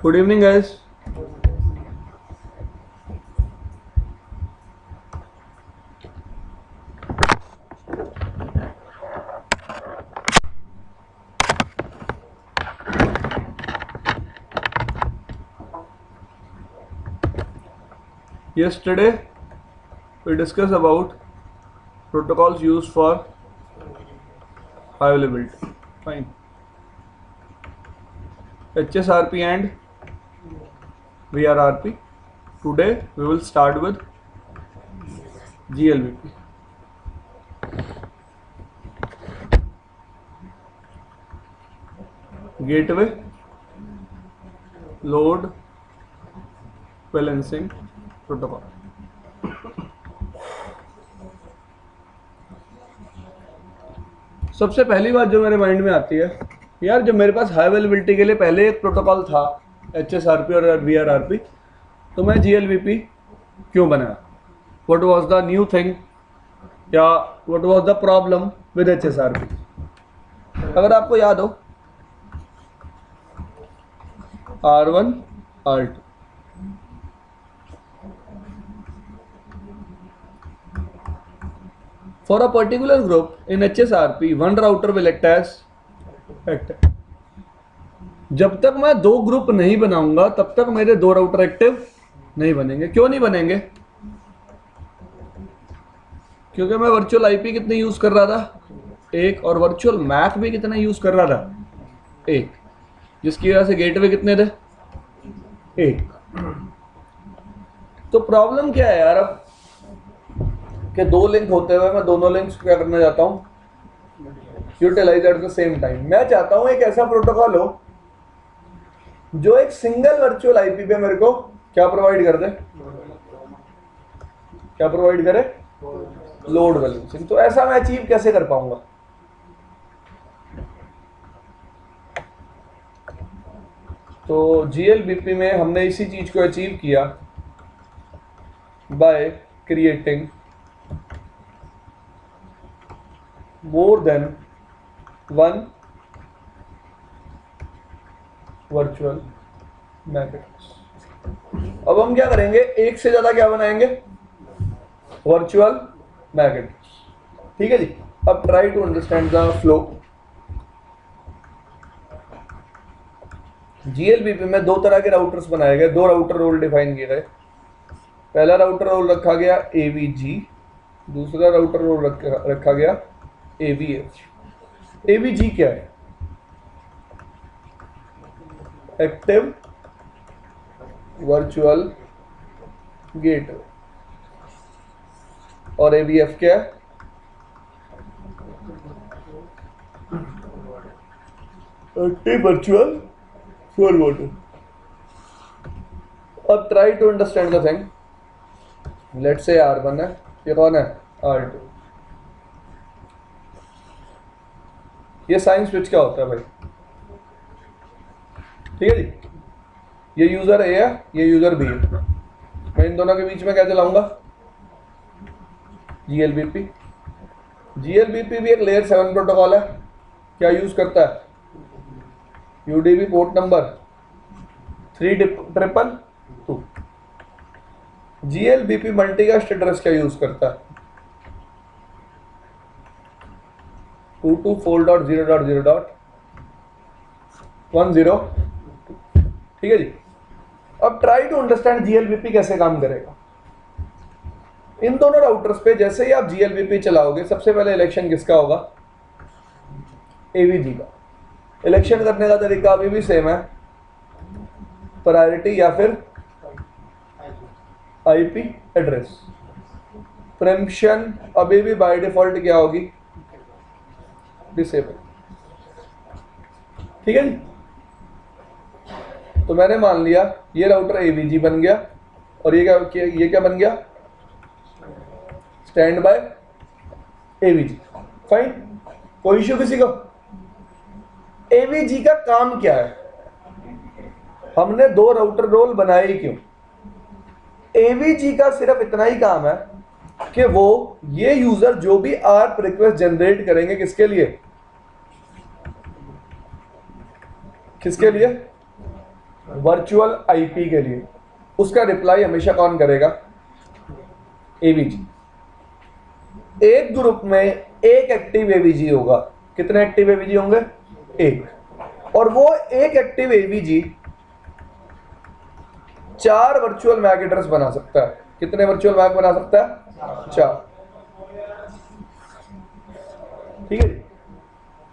Good evening, guys. Yesterday we discussed about protocols used for high availability. Fine. HSRP and VRRP. Today we will start with GLBP. Gateway Load Balancing Protocol. सबसे पहली बात जो मेरे mind में आती है, यार जब मेरे पास हाई अवेलेबिलिटी के लिए पहले एक प्रोटोकॉल था HSRP और VRRP, तो मैं GLBP क्यों बनाया? What was the new thing या what was the problem with HSRP? अगर आपको याद हो, R1 R2 for a particular group in HSRP, one router will act as active. जब तक मैं दो ग्रुप नहीं बनाऊंगा तब तक मेरे दो राउटर एक्टिव नहीं बनेंगे. क्यों नहीं बनेंगे? क्योंकि मैं वर्चुअल आईपी कितने यूज कर रहा था? एक. और वर्चुअल मैक भी कितना यूज कर रहा था? एक. जिसकी वजह से गेटवे कितने थे? एक. तो प्रॉब्लम क्या है यार अब कि दो लिंक होते हुए मैं दोनों लिंक्स क्या करना चाहता हूं? Utilize at the same time. मैं चाहता हूं एक ऐसा प्रोटोकॉल हो जो एक सिंगल वर्चुअल आईपी पे मेरे को क्या प्रोवाइड कर दे? क्या प्रोवाइड करे? Load balancing. तो ऐसा मैं अचीव कैसे कर पाऊंगा? तो GLBP में हमने इसी चीज को अचीव किया by creating more than one virtual magnets. अब हम क्या करेंगे? एक से ज्यादा क्या बनाएंगे? Virtual magnets. ठीक है जी. अब try to understand the flow. GLBP में दो तरह के राउटर्स बनाए गए, दो राउटर रोल डिफाइन किए गए. पहला राउटर रोल रखा गया AVG, दूसरा राउटर रोल रखा गया AVH. AVG क्या है? Active virtual gateway. और AVF क्या है? Active virtual forwarder. अब try to understand the thing. Let's say R1 है, ये कौन है? R2. ये साइन स्विच क्या होता है भाई? ठीक है जी. ये यूजर A है, ये यूजर B है. मैं इन दोनों के बीच में क्या चलाऊंगा? GLBP. GLBP भी एक लेयर 7 प्रोटोकॉल है. क्या यूज करता है? UDP port number 322. GLBP multicast address क्या यूज करता है? 224.0.0.10. ठीक है जी. अब ट्राई टू अंडरस्टैंड GLBP कैसे काम करेगा. इन दोनों राउटर्स पे जैसे ही आप GLBP चलाओगे, सबसे पहले इलेक्शन किसका होगा? AVG का. इलेक्शन करने का तरीका अभी भी सेम है, प्रायोरिटी या फिर IP एड्रेस. प्रेम्पशन अभी भी बाय डिफॉल्ट क्या होगी? डिसेबल. ठीक है जी. तो मैंने मान लिया ये राउटर AVG बन गया और ये क्या बन गया? Stand by AVG. फाइन. कोई इश्यू किसी को? AVG का काम क्या है? हमने दो राउटर रोल बनाए ही क्यों? AVG का सिर्फ इतना ही काम है कि वो ये यूजर जो भी ARP रिक्वेस्ट जनरेट करेंगे किसके लिए? किसके लिए? वर्चुअल आईपी के लिए, उसका रिप्लाई हमेशा कौन करेगा? एवीजी। एक ग्रुप में एक एक्टिव एवीजी होगा। कितने एक्टिव एवीजी होंगे? एक। और वो एक active AVG 4 virtual MAC address बना सकता है। कितने वर्चुअल मैक बना सकता है? 4। ठीक है।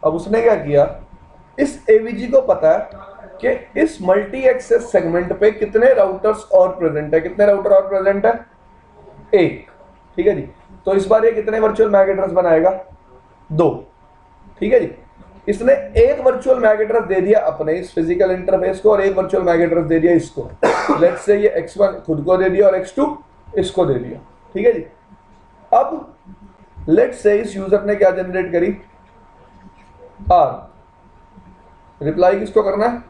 अब उसने क्या किया, इस एवीजी को पता है कि इस मल्टी एक्सेस सेगमेंट पे कितने राउटर्स और प्रेजेंट है। कितने राउटर और प्रेजेंट है? एक। ठीक है जी। तो इस बार ये कितने वर्चुअल मैक एड्रेस बनाएगा? 2। ठीक है जी। इसने एक वर्चुअल मैक एड्रेस दे दिया अपने इस फिजिकल इंटरफेस को और एक वर्चुअल मैक एड्रेस दे दिया इसको। लेट्स से ये x1 खुद को दे दिया और x2 इसको दे दिया। ठीक है जी। अब लेट्स से इस यूजर ने क्या जनरेट करी? R। रिप्लाई किसको करना है?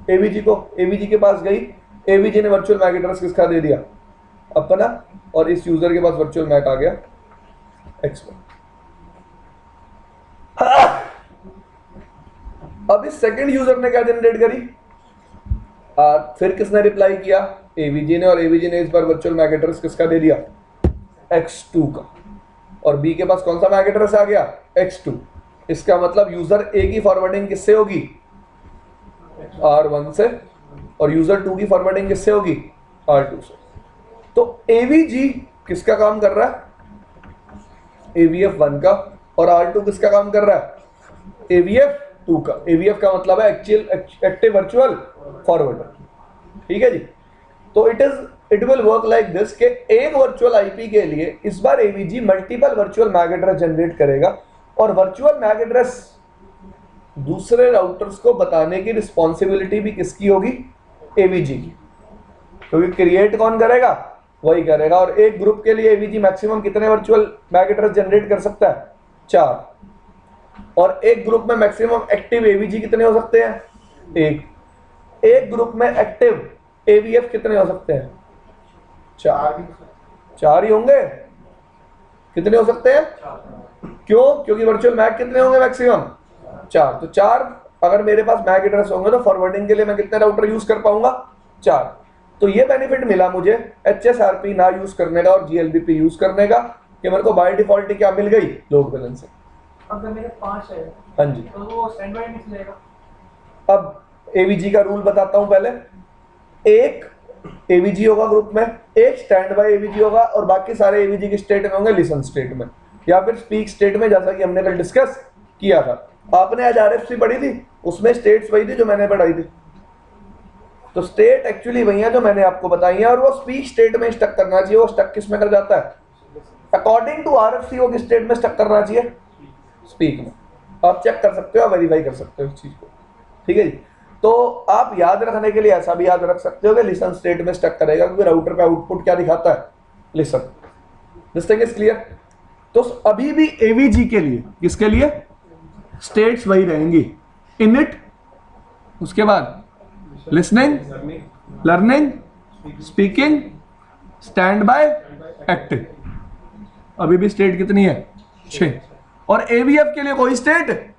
एवीजी को। एवीजी के पास गई, एवीजी ने वर्चुअल मैक एड्रेस किसका दे दिया? अपना। और इस यूजर के पास वर्चुअल मैक आ गया x1। अब इस सेकंड यूजर ने क्या जनरेट करी? फिर किसने रिप्लाई किया? एवीजी ने। और एवीजी ने इस बार वर्चुअल मैक एड्रेस किसका दे दिया? x2 का। और बी के पास कौन सा मैक एड्रेस आ गया? x2। इसका मतलब यूजर ए की फॉरवर्डिंग किससे होगी? R1 से। और यूजर 2 की फॉरवर्डिंग किससे होगी? R2 से। तो एवीजी किसका काम कर रहा है? AVF1 का। और R2 किसका काम कर रहा है? AVF2 का। AVF का मतलब है एक्टिव वर्चुअल फॉरवर्डर। ठीक है जी। तो it will work like this कि एक वर्चुअल आईपी के लिए इस बार AVG multiple virtual MAC address generate करेगा और वर्चुअल मैक एड्रेस दूसरे राउटर्स को बताने की रिस्पॉन्सिबिलिटी भी किसकी होगी? एवीजी की। क्योंकि क्रिएट कौन करेगा? वही करेगा। और एक ग्रुप के लिए एवीजी मैक्सिमम कितने वर्चुअल मैक एड्रेस जनरेट कर सकता है? 4। और एक ग्रुप में मैक्सिमम एक्टिव एवीजी कितने हो सकते हैं? 1। एक ग्रुप में एक्टिव एवीएफ कितने हो सकते हैं? 4 ही होंगे। कितने हो सकते हैं? क्यों? क्योंकि वर्चुअल मैक कितने होंगे मैक्सिमम? 4। तो 4 अगर मेरे पास मैक एड्रेस होंगे तो फॉरवर्डिंग के लिए मैं कितने राउटर यूज कर पाऊंगा? 4। तो ये बेनिफिट मिला मुझे HSRP ना यूज करने का और GLBP यूज करने का कि मेरे को बाय डिफॉल्ट क्या मिल गई? Load balancing. अगर मेरे 5 है हाँ जी। तो वो स्टैंड बाय नहीं चलेगा। अब एवीजी का रूल बताता हूं। पहले एक एवीजी होगा ग्रुप में, एक स्टैंड बाय एवीजी होगा और बाकी सारे एवीजी के स्टेट में होंगे लिसन स्टेट में या फिर स्पीक स्टेट में, जैसा कि हमने कल डिस्कस किया था। आपने आज RFC पढ़ी थी, उसमें स्टेट्स वही थी जो मैंने पढ़ाई थी। तो स्टेट एक्चुअली वही है जो मैंने आपको बताई है और वो स्पीक स्टेट में स्टक करना चाहिए। वो स्टक किस में कर जाता है? अकॉर्डिंग टू RFC वो किस स्टेट में स्टक करना चाहिए? स्पीक में। आप चेक कर सकते हो, वेरीफाई कर सकते हो इस चीज को। ठीक है जी। तो आप याद रखने के लिए ऐसा भी याद रख सकते हो कि लिसन स्टेट में स्टक करेगा क्योंकि राउटर पे आउटपुट क्या दिखाता है? Listen. This thing is clear. तो अभी भी एवीजी के लिए किसके लिए स्टेट्स वही रहेंगी? इनिट, उसके बाद listening, learning, speaking, stand by, active. अभी भी स्टेट कितनी है? 6। और एवीएफ के लिए कोई स्टेट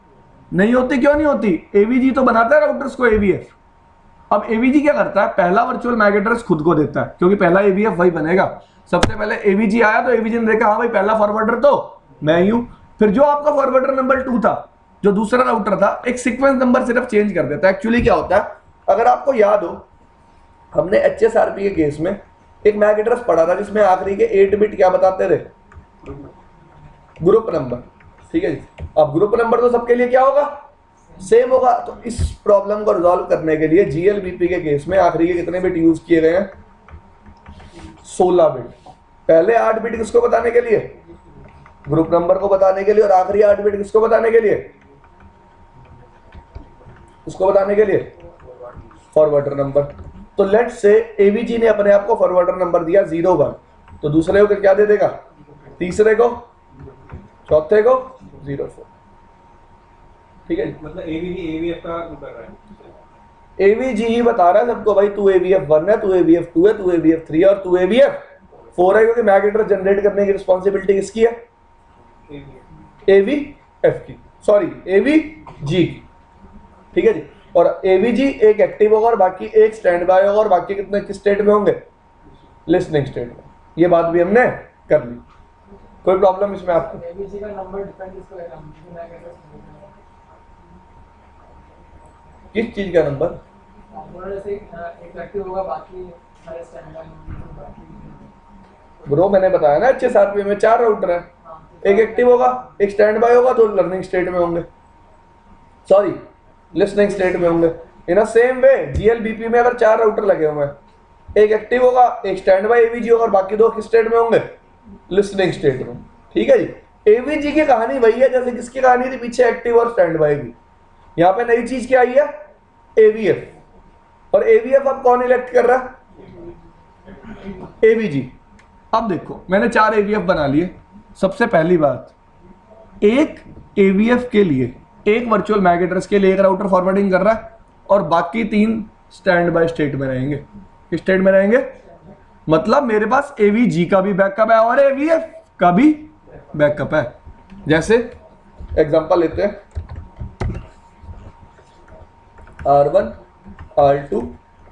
नहीं होती। क्यों नहीं होती? एवीजी तो बनाता है राउटर्स को एवीएफ। अब एवीजी क्या करता है? पहला वर्चुअल मैक एड्रेस खुद को देता है क्योंकि पहला एवीएफ वही बनेगा। सबसे पहले एवीजी आया तो एवीजी ने देखा हाँ भाई पहला फॉरवर्डर तो मैं ही हूं। फिर जो आपका फॉरवर्डर नंबर 2 था, जो दूसरा राउटर था, एक सीक्वेंस नंबर सिर्फ चेंज कर देता है। एक्चुअली क्या होता है, अगर आपको याद हो, हमने HSRP के केस में एक मैक एड्रेस पढ़ा था जिसमें आखिरी के 8 बिट क्या बताते थे? Group number. ठीक है जी। अब ग्रुप नंबर तो सबके लिए क्या होगा? सेम होगा। तो इस प्रॉब्लम को रिजॉल्व करने के लिए GLBP के केस में आखिरी के कितने बिट यूज किए गए हैं? 16 बिट। पहले 8 बिट किसको बताने के लिए? ग्रुप नंबर को बताने के लिए। और आखिरी 8 बिट किसको बताने के लिए? उसको बताने के लिए फॉरवर्डर नंबर। तो लेट्स से एवीजी ने अपने आप को फॉरवर्डर नंबर दिया 01, तो दूसरे को क्या दे देगा? तीसरे को, चौथे को 04। ठीक है। मतलब एवीजी एवीएफ का कर रहा है। एवीजी ही बता रहा है सबको भाई तू AVF1 है, तू AVF2 है, तू AVF3 है और तू AVF4 है, क्योंकि मैक एड्रेस जनरेट करने की रिस्पॉन्सिबिलिटी किसकी है? AVF की, सॉरी AVG की। ठीक है जी। और एवीजी एक एक्टिव होगा और बाकी एक स्टैंड बाय होगा, और बाकी कितने किस स्टेट में होंगे? लिसनिंग स्टेट में। ये बात भी हमने कर ली। कोई प्रॉब्लम इसमें आपको? एबीसी का नंबर डिपेंड किसको है, हम मैं कैसे समझूंगा? किस चीज का नंबर? बोलो जैसे एक एक्टिव होगा, बाकी सारे स्टैंड बाय होंगे, बाकी ब्रो मैंने बताया ना HSRP में 4 राउटर है, एक एक्टिव होगा, एक स्टैंड बाय होगा, दो लर्निंग स्टेट में होंगे, सॉरी लिसनिंग स्टेट में होंगे। इन अ सेम वे GLBP में अगर 4 राउटर लगे हुए हैं, एक एक्टिव होगा, एक स्टैंड बाय AVG होगा, और बाकी दो किस स्टेट में होंगे? लिसनिंग स्टेट में। ठीक है जी। AVG की कहानी वही है जैसे किसकी कहानी थी पीछे, एक्टिव और स्टैंड बाय की। यहाँ पे नई चीज क्या आई है? AVF। और AVF अब कौन इलेक्ट कर रहा है? AVG। अब देखो मैंने 4 AVF बना लिए। सबसे पहली बात, एक AVF के लिए, एक वर्चुअल मैक एड्रेस के लिए एक राउटर फॉरवर्डिंग कर रहा है, और बाकी 3 स्टैंड बाय स्टेट में रहेंगे। किस स्टेट में रहेंगे? मतलब मेरे पास AVG का भी बैकअप है और AVF का भी बैकअप है। जैसे एग्जांपल लेते हैं, R1 R2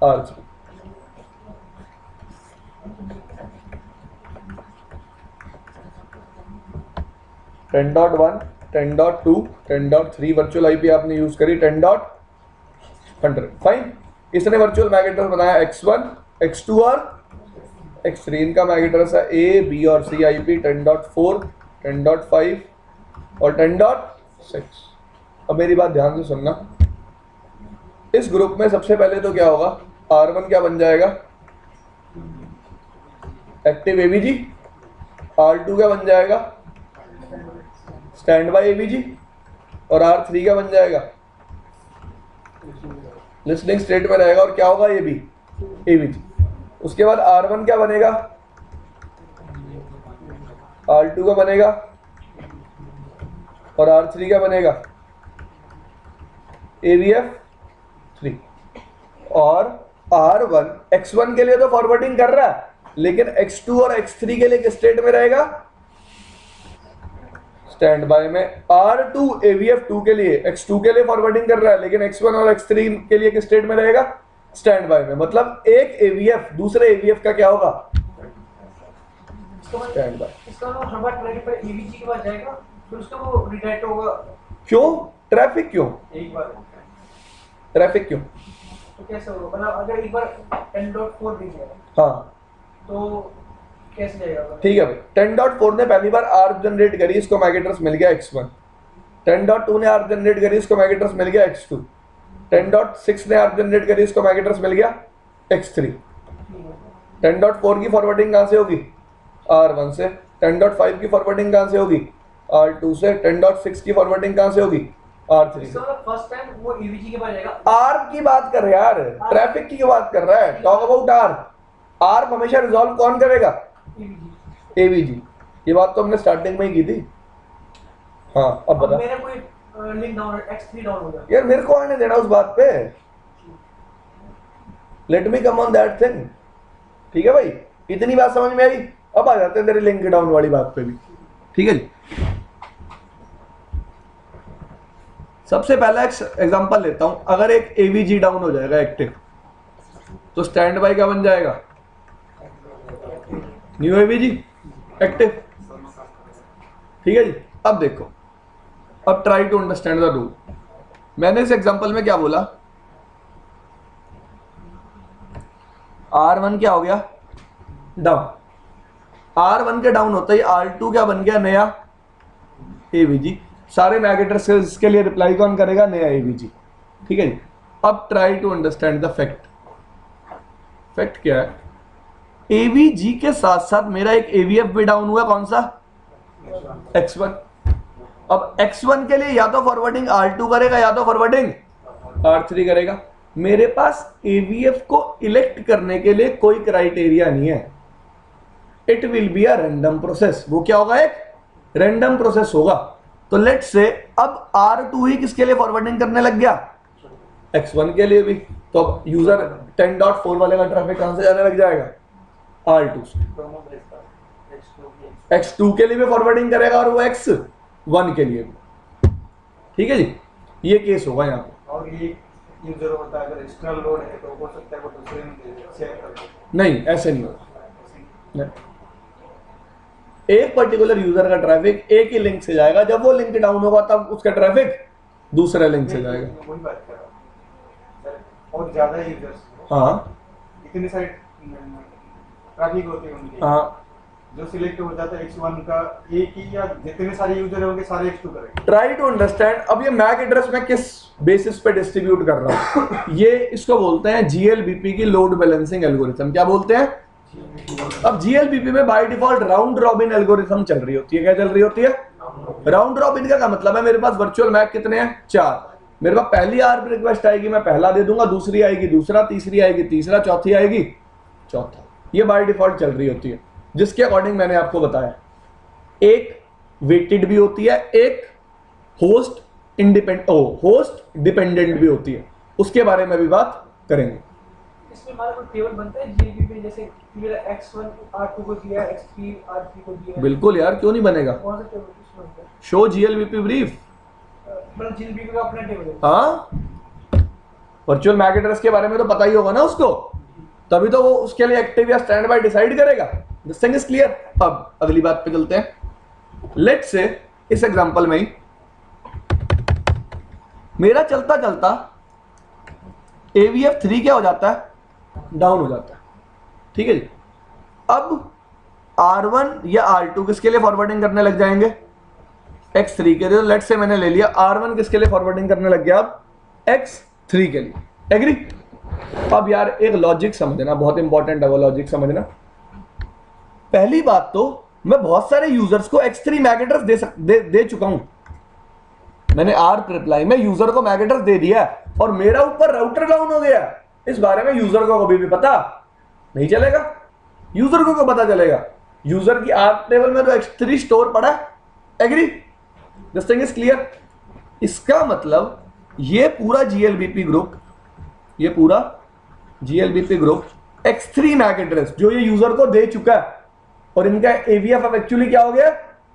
R3। Ten dot 1 10.2 10.3 virtual IP आपने यूज करी, 10.100 फाइन। इसने वर्चुअल मैक एड्रेस बनाया X1 X2 और X3। इनका मैक एड्रेस है A B और C आईपी 10.4 10.5 और 10.6। अब मेरी बात ध्यान से सुनना, इस ग्रुप में सबसे पहले तो क्या होगा? R1 क्या बन जाएगा? Active AVG। R2 क्या बन जाएगा? Stand by AVG। और R3 क्या बन जाएगा? लिसनिंग स्टेट में रहेगा, और क्या होगा? ये भी AVG। उसके बाद R1 क्या बनेगा? R2 का बनेगा, और R3 क्या बनेगा? AVF3। और R1 X1 के लिए तो फॉरवर्डिंग कर रहा है, लेकिन X2 और X3 के लिए किस स्टेट में रहेगा? स्टैंड बाय में। R2 AVF2 के लिए X2 के लिए फॉरवर्डिंग कर रहा है, लेकिन X1 और X3 के लिए किस स्टेट में रहेगा? स्टैंड बाय में। मतलब एक AVF दूसरे AVF का क्या होगा? Stand by. इसका हर बार ट्रैक पर एबीसी के पास जाएगा, फिर उसका वो रिडायरेक्ट होगा। क्यों? ट्रैफिक क्यों? एक बार ट्रैफिक क्यों? तो कैसे होगा? मतलब अगर एक बार 10.4 भी गया हाँ तो कैसे जाएगा? ठीक है भाई, 10.4 ने पहली बार आर्क जनरेट करी, इसको मैक एड्रेस मिल गया X1। 10.2 ने आर्क जनरेट करी, इसको मैक एड्रेस मिल गया X2। 10.6 ने आर्क जनरेट करी, इसको मैक एड्रेस मिल गया X3। 10.4 की फॉरवर्डिंग कहाँ से होगी? R1 से। 10.5 की फॉरवर्डिंग कहाँ से होगी? R2 से। 10.6 की फॉरवर्डिंग कहाँ से होगी? R3 से। फर्स्ट टाइम वो एबीसी के पास जाएगा। आर्क की बात कर यार, ट्रैफिक की बात कर रहा है। Talk about arc. आर्क हमेशा रिजॉल्व कौन करेगा? AVG। ये बात तो हमने स्टार्टिंग में ही की थी। हाँ अब बता। मेरा कोई लिंक डाउन X3 डाउन हो गया यार मेरे को आने देना उस बात पे, let me come on that thing. ठीक है भाई, इतनी बात समझ में आई। अब आ जाते हैं तेरे लिंक डाउन वाली बात पे भी। ठीक है जी। सबसे पहला एग्जांपल लेता हूं, अगर एक AVG डाउन हो जाएगा एक्टिव, तो स्टैंड बाय क्या बन जाएगा? New AVG active. ठीक है जी। अब देखो, अब try to understand the rule. मैंने इस एग्जांपल में क्या बोला? R1 क्या हो गया? डाउन। R1 के डाउन होता ही R2 क्या बन गया? नया AVG। सारे मैक एड्रेसेस के लिए रिप्लाई कौन करेगा? नया AVG। ठीक है जी। अब try to understand the fact. Fact क्या है? AVG के साथ साथ मेरा एक AVF भी डाउन हुआ, कौन सा? X1। अब X1 के लिए या तो फॉरवर्डिंग R2 करेगा या तो फॉरवर्डिंग R3 करेगा। मेरे पास AVF को इलेक्ट करने के लिए कोई क्राइटेरिया नहीं है। It will be a random process. वो क्या होगा? एक रैंडम प्रोसेस होगा। तो लेट्स से अब R2 ही किसके लिए फॉरवर्डिंग करने लग गया? X1 के लिए भी। तो अब यूजर 10.4 वाले का ट्रैफिक कहां से जाने लग जाएगा? R2 से। X2 के लिए भी फॉरवर्डिंग करेगा और वो X1 के लिए भी। ठीक है जी। ये केस होगा यहाँ पे। और ये यूजर होता है, अगर एक्सटर्नल लोड है तो हो सकता है वो दूसरे में शेयर कर दे। नहीं, ऐसे नहीं होगा। नहीं। एक पर्टिकुलर यूजर का ट्रैफिक एक ही लिंक से जाएगा, जब वो लिंक डाउन होगा तब उसका ट्रैफिक दूसरे लिंक से जाएगा। मैं वही बात कर रहा हूँ सर, और ज़्यादा यूजर्स, हाँ इतनी सारी ट्रैफिक होती है उनकी, हाँ, जो सिलेक्ट हो जाता है X1 का एक ही, या जितने सारे यूजर होंगे सारे X2 करेंगे। Try to understand. अब ये मैक एड्रेस मैं किस बेसिस पे डिस्ट्रीब्यूट कर रहा हूँ, ये इसको बोलते हैं GLBP की लोड बैलेंसिंग एल्गोरिथम। क्या बोलते हैं? अब GLBP में by default round robin algorithm चल रही होती है। क्या चल रही होती है? राउंड रॉबिन का क्या मतलब है? मेरे पास वर्चुअल मैक कितने हैं? 4। मेरे पास पहली आरपी रिक्वेस्ट आएगी, मैं पहला दे दूंगा, दूसरी आएगी दूसरा, तीसरी आएगी तीसरा, चौथी आएगी चौथा। ये बाय डिफॉल्ट चल रही होती है, जिसके अकॉर्डिंग मैंने आपको बताया एक वेटेड भी होती है, एक होस्ट डिपेंडेंट भी होती है। उसके बारे में भी बात करेंगे। इसमें हमारा कोई टेबल बनता है GLBP में, जैसे मेरा X1 R2 को दिया, X3 R3 को दिया? बिल्कुल यार, क्यों नहीं बनेगा। कौन सा टेबल उसमें बनता है? Show GLBP brief. मतलब GLBP का अपना टेबल है? हाँ, वर्चुअल मैक एड्रेस के बारे में तो पता ही होगा ना उसको, तभी तो वो उसके लिए एक्टिव या स्टैंड बाय डिसाइड करेगा। This thing is clear. अब अगली बात पे चलते हैं। लेट्स से इस एग्जांपल में ही मेरा चलता चलता AVF3 क्या हो जाता है? डाउन हो जाता है। ठीक है जी। अब R1 या R2 किसके लिए फॉरवर्डिंग करने लग जाएंगे? X3 के लिए। लेट्स से मैंने ले लिया R1 किसके लिए फॉरवर्डिंग करने लग गया? अब X3 के लिए। एग्री? अब यार एक लॉजिक समझना, बहुत इंपॉर्टेंट है वो लॉजिक समझना। पहली बात तो मैं बहुत सारे यूजर्स को X3 मैक एड्रेस दे चुका हूं। मैंने ARP रिप्लाई में यूजर को मैक एड्रेस दे दिया और मेरा ऊपर राउटर डाउन हो गया। इस बारे में यूजर को कभी भी पता नहीं चलेगा। यूजर को पता चलेगा? यूजर की ARP टेबल में तो X3 स्टोर पड़ा है। Agree? This thing is clear. इसका मतलब ये पूरा GLBP group X3 Mac address जो ये यूजर को दे चुका है और इनका AVF अब एक्चुअली क्या हो गया?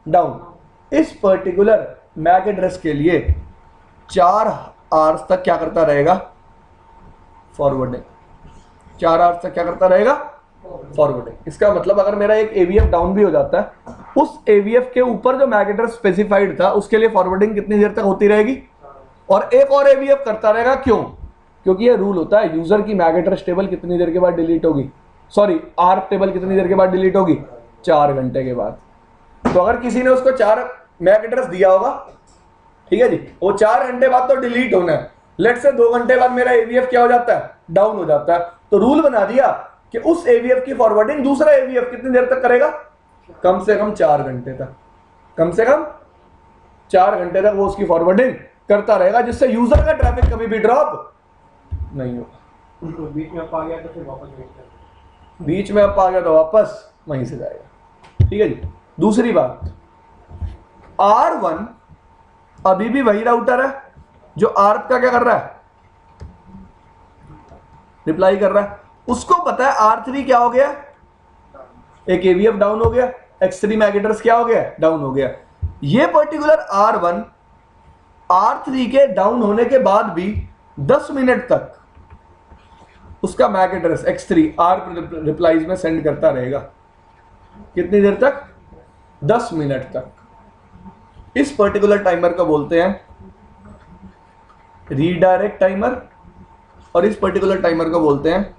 डाउन। इस पर्टिकुलर मैक एड्रेस के लिए 4 आवर्स तक क्या करता रहेगा? फॉरवर्डिंग। 4 आवर्स तक क्या करता रहेगा? फॉरवर्डिंग। इसका मतलब अगर मेरा एक AVF डाउन भी हो जाता है, उस AVF के ऊपर जो मैक एड्रेस स्पेसिफाइड था उसके लिए फॉरवर्डिंग कितनी देर तक होती रहेगी? और एक और AVF करता रहेगा। क्यों? क्योंकि ये रूल होता है यूजर की मैक एड्रेस टेबल कितनी देर के बाद डिलीट होगी, सॉरी ARP टेबल कितनी देर के बाद डिलीट होगी? 4 घंटे के बाद। तो अगर किसी ने उसको 4 मैक एड्रेस दिया होगा, ठीक है जी, वो 4 घंटे बाद तो डिलीट होना है। लेट्स से 2 घंटे बाद मेरा AVF क्या हो जाता है? डाउन हो जाता है। तो रूल बना दिया कि उस AVF की फॉरवर्डिंग दूसरा AVF कितनी देर तक करेगा? कम से कम 4 घंटे तक। कम से कम 4 घंटे तक वो उसकी फॉरवर्डिंग करता रहेगा, जिससे यूजर का ट्रैफिक कभी भी ड्रॉप नहीं होगा। तो बीच में अप आ गया तो फिर वापस वेट कर। बीच में अप आ गया तो वापस वहीं से जाएगा। ठीक है जी। दूसरी बात, R1 अभी भी वही राउटर है जो ARP का क्या कर रहा है? रिप्लाई कर रहा है। उसको पता है R3 क्या हो गया? एक AVF डाउन हो गया, X3 मैक एड्रेस क्या हो गया? डाउन हो गया। ये पर्टिकुलर R1 R3 के डाउन होने के बाद भी 10 मिनट तक उसका MAC address X3 ARP replies में सेंड करता रहेगा। कितनी देर तक? 10 मिनट तक। इस पर्टिकुलर टाइमर को बोलते हैं रीडायरेक्ट टाइमर और इस पर्टिकुलर टाइमर को बोलते हैं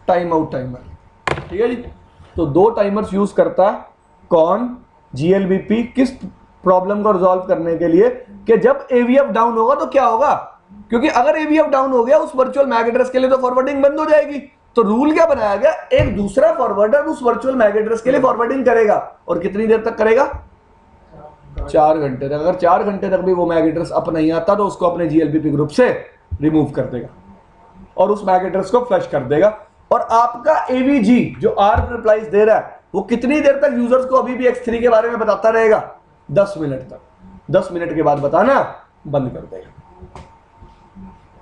टाइम आउट टाइमर। ठीक है जी। तो 2 टाइमर्स यूज करता है कौन? GLBP। किस प्रॉब्लम को रिजॉल्व करने के लिए कि जब AVF डाउन होगा तो क्या होगा? क्योंकि अगर AVF डाउन हो गया उस वर्चुअल मैक एड्रेस के लिए तो फॉरवर्डिंग बंद हो जाएगी। तो रूल क्या बनाया गया? एक दूसरा फॉरवर्डर उस वर्चुअल मैक एड्रेस के लिए फॉरवर्डिंग करेगा। और कितनी देर तक करेगा? 4 घंटे तक। अगर 4 घंटे तक भी वो मैक एड्रेस अप नहीं आता तो उसको अपने GLBP ग्रुप से रिमूव कर देगा और उस मैक एड्रेस को फ्लश कर देगा। और आपका AVG जो ARP रिप्लाईज दे रहा है वो कितनी देर तक यूजर्स को अभी भी X3 के बारे में बताता रहेगा? 10 मिनट तक। 10 मिनट के बाद बताना बंद कर देगा।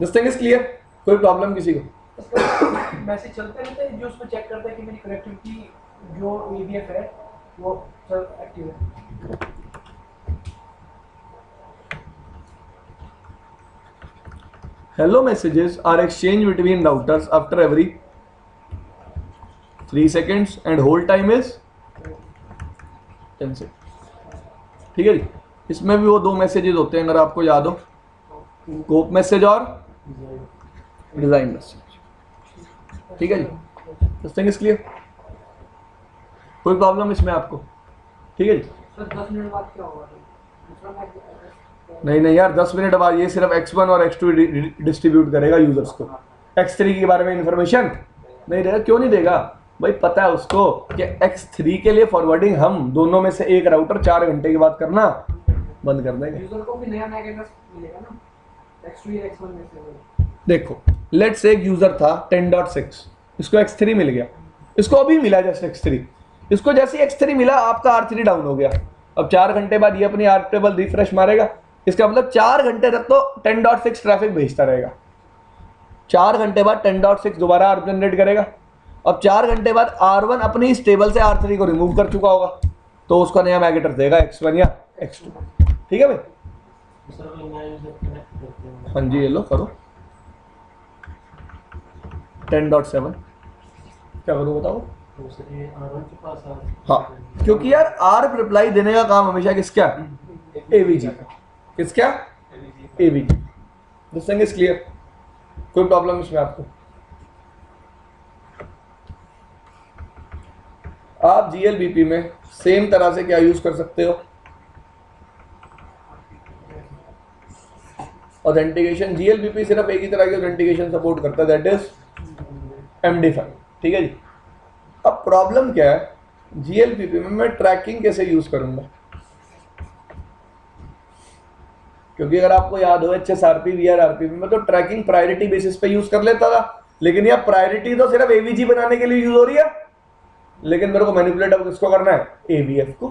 This thing is clear. कोई प्रॉब्लम किसी को? मैसेज चलते रहते हैं जो उसमें चेक करता है कि मेरी कनेक्टिविटी जो AVF है वो एक्टिव है। hello messages are exchanged between routers after every 3 seconds and hold time is 10 seconds। ठीक है जी, इसमें भी वो दो मैसेजेस होते हैं अगर आपको याद हो, स्कोप मैसेज और डिजाइन मैसेज। ठीक है जी, दिस थिंग इज क्लियर, कोई प्रॉब्लम इसमें आपको? ठीक है जी। सर 10 मिनट बाद क्या होगा? नहीं यार, 10 मिनट बाद ये सिर्फ x1 और x2 डिस्ट्रीब्यूट करेगा यूजर्स को, x3 के बारे में इंफॉर्मेशन नहीं देगा। क्यों नहीं देगा भाई? पता है उसको कि x3 के लिए फॉरवर्डिंग हम दोनों में से एक राउटर 4 घंटे के बाद करना बंद कर देंगे। यूजर को भी नया मैक एड्रेस मिलेगा ना x2 या x1 में से। देखो लेट्स से एक यूजर था 10.6, इसको x3 मिल गया, इसको अभी मिला जस्ट x3, इसको जैसे x3 मिला आपका R3 डाउन हो गया। अब 4 घंटे बाद ये अपनी R टेबल रिफ्रेश मारेगा, इसका मतलब 4 घंटे तक तो 10.6 ट्रैफिक भेजता रहेगा। 4 घंटे बाद 10.6 दोबारा R जनरेट करेगा। अब 4 घंटे बाद R1 अपनी इस टेबल से R3 को रिमूव कर चुका होगा, तो उसका नया मैक एड्रेस देगा x1 या x2। ठीक है भाई? हाँ जी, ये लो करो 10.7 क्या करूँ बताओ? हाँ, क्योंकि यार R रिप्लाई देने का काम हमेशा किसका? AVG का। किसका? AVG। This thing is clear, कोई प्रॉब्लम इसमें आपको? आप GLBP में सेम तरह से क्या यूज कर सकते हो? ऑथेंटिकेशन। GLBP सिर्फ एक ही तरह की ऑथेंटिकेशन सपोर्ट करता है, दैट इज MD5। ठीक है जी। अब प्रॉब्लम क्या है, GLBP में मैं ट्रैकिंग कैसे यूज करूंगा? क्योंकि अगर आपको याद हो HSRP VRRP में तो ट्रैकिंग प्रायोरिटी बेसिस पे यूज कर लेता था, लेकिन यह प्रायोरिटी तो सिर्फ AVG बनाने के लिए यूज हो रही है, लेकिन मेरे को मैनिपुलेट अब किसको करना है? AVF को।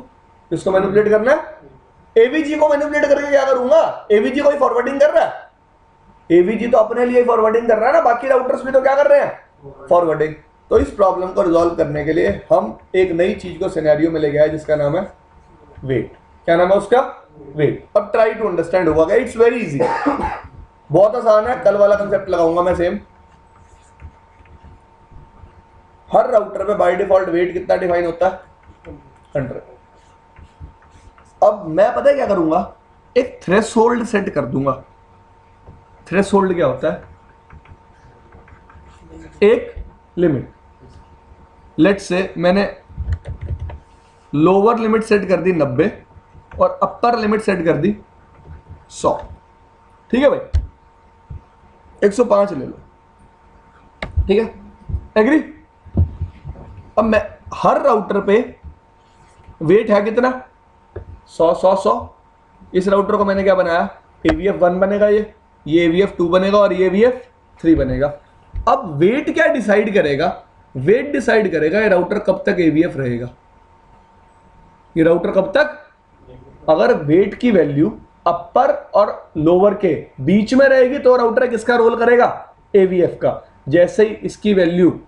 किसको मैनिपुलेट करना है? AVG को मैनिपुलेट करके क्या करूंगा? AVG को ही फॉरवर्डिंग कर रहा है, AVG तो अपने लिए फॉरवर्डिंग कर रहा है ना, बाकी राउटर्स भी तो क्या कर रहे हैं? फॉरवर्डिंग। तो इस प्रॉब्लम को रिजॉल्व करने के लिए हम एक नई चीज को सिनेरियो में ले गए जिसका नाम है वेट। क्या नाम है उसका? वेट। अब ट्राई टू अंडरस्टैंड होगा, इट्स वेरी इजी, बहुत आसान है। कल वाला कंसेप्ट लगाऊंगा मैं सेम। हर राउटर पे बाय डिफॉल्ट वेट कितना डिफाइन होता है? 100। अब मैं पता है क्या करूंगा? एक थ्रेशोल्ड सेट कर दूंगा। थ्रेशोल्ड क्या होता है? एक लिमिट। लेट्स से मैंने लोअर लिमिट सेट कर दी 90 और अपर लिमिट सेट कर दी 100। ठीक है भाई? 105 ले लो। ठीक है, एग्री? अब मैं हर राउटर पे वेट है कितना? 100 100 100। इस राउटर को मैंने क्या बनाया? AVF1 बनेगा, ये AVF2 बनेगा और ये AVF3 बनेगा। अब वेट क्या डिसाइड करेगा? वेट डिसाइड करेगा ये राउटर कब तक AVF रहेगा। ये राउटर कब तक? अगर वेट की वैल्यू अपर और लोअर के बीच में रहेगी तो राउटर किसका रोल करेगा? AVF का। जैसे ही इसकी वैल्यू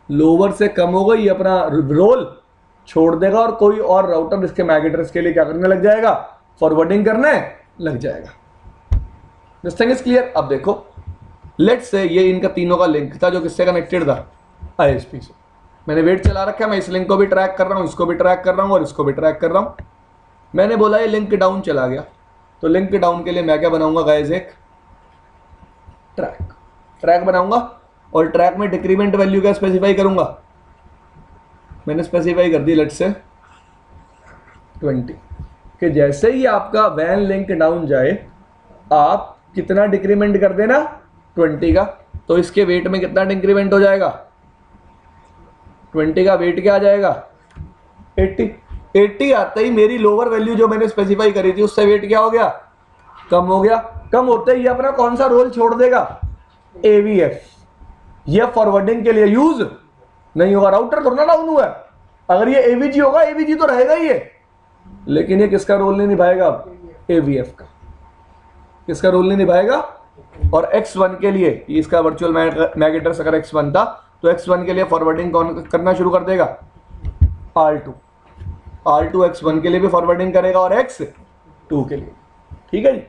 लोअर से कम हो गई, ये अपना रोल छोड़ देगा और कोई और राउटर इसके मैक एड्रेस के लिए क्या करने लग जाएगा? फॉरवर्डिंग करने लग जाएगा। This thing is clear. अब देखो, लेट्स से ये इनका तीनों का लिंक था जो किससे कनेक्टेड था? ISP से। मैंने वेट चला रखा है, मैं इस लिंक को भी ट्रैक कर रहा हूँ, इसको भी ट्रैक कर रहा हूँ और इसको भी ट्रैक कर रहा हूँ। मैंने बोला ये लिंक डाउन चला गया, तो लिंक डाउन के लिए मैं क्या बनाऊंगा गाइस? एक ट्रैक बनाऊंगा और ट्रैक में डिक्रीमेंट वैल्यू क्या स्पेसिफाई करूंगा? मैंने स्पेसिफाई कर दी लेट्स से 20, कि जैसे ही आपका वैन लिंक डाउन जाए आप कितना डिक्रीमेंट कर देना? 20 का। तो इसके वेट में कितना डिक्रीमेंट हो जाएगा? 20 का वेट क्या आ जाएगा? 80। 80 आते ही मेरी लोअर वैल्यू जो मैंने स्पेसिफाई करी थी उससे वेट क्या हो गया? कम हो गया। कम होते ही अपना कौन सा रोल छोड़ देगा? AVF। ये फॉरवर्डिंग के लिए यूज नहीं होगा, राउटर थोड़ा डाउन हुआ है। अगर ये AVG होगा, AVG तो रहेगा ही है, लेकिन ये किसका रोल नहीं निभाएगा? AVF का। किसका रोल नहीं निभाएगा? और X1 के लिए इसका वर्चुअल मैक एड्रेस अगर X1 था तो X1 के लिए फॉरवर्डिंग कौन करना शुरू कर देगा? R2। R2 X1 के लिए भी फॉरवर्डिंग करेगा और X2 के लिए। ठीक है जी।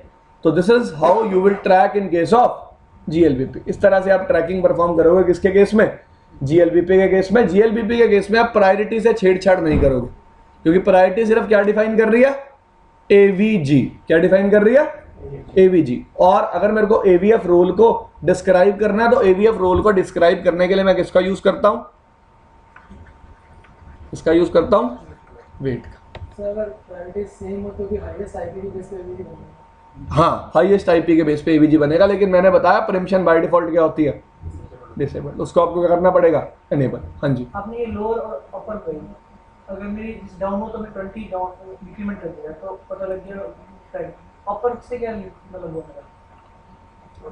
तो this is how you will track in case of GLBP। इस तरह से आप ट्रैकिंग परफॉर्म करोगे किसके केस में, GLBP के केस में। GLBP के केस में आप प्रायोरिटी से छेड़छाड़ नहीं करोगे, क्योंकि प्रायोरिटी सिर्फ क्या डिफाइन कर रही है, AVG। क्या डिफाइन कर रही है, AVG। और अगर मेरे को AVF रोल को डिस्क्राइब करना है तो AVF रोल को डिस्क्राइब करने के लिए मैं किसका यूज करता हूं, इसका यूज करता हूं, वेट का। सर अगर प्रायोरिटी सेम हो तो भी हाईएस्ट आईपी की बेस पे भी बनेगा। हाँ, हाईएस्ट IP के बेस पे AVG बनेगा, लेकिन मैंने बताया प्रिम्पशन बाय डिफॉल्ट क्या होती है, डिसेबल। उसको आपको क्या करना पड़ेगा, एनेबल। हाँ जी, आपने ये लोअर और अपर कही, अगर मेरी डाउन हो तो मैं 20 डाउन इंक्रीमेंट कर दिया तो पता लग गया टाइम। अपर से क्या मतलब होगा,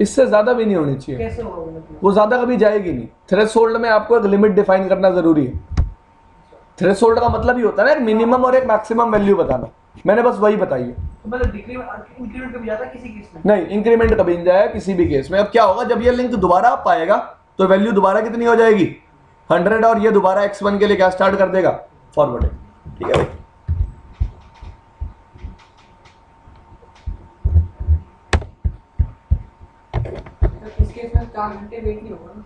इससे ज्यादा भी नहीं होनी चाहिए, कैसे होगा वो मतलब? वो ज्यादा कभी जाएगी नहीं। थ्रेशोल्ड में आपको एक लिमिट डिफाइन करना जरूरी है। थ्रेशोल्ड का मतलब ही होता है ना एक मिनिमम और एक मैक्सिमम वैल्यू बताना, मैंने बस वही बताई है। तो मतलब डिक्रीमेंट इंक्रीमेंट कभी जाता है किसी केस में? नहीं, इंक्रीमेंट कभी नहीं जाएगा किसी भी केस में। अब क्या होगा, जब ये लिंक दोबारा आप पाएगा तो वैल्यू दोबारा कितनी हो जाएगी, 100, और ये दोबारा x1 के लिए क्या स्टार्ट कर देगा, फॉरवर्डिंग। ठीक है भाई, तो इस केस में 4 घंटे वेट नहीं होगा ना?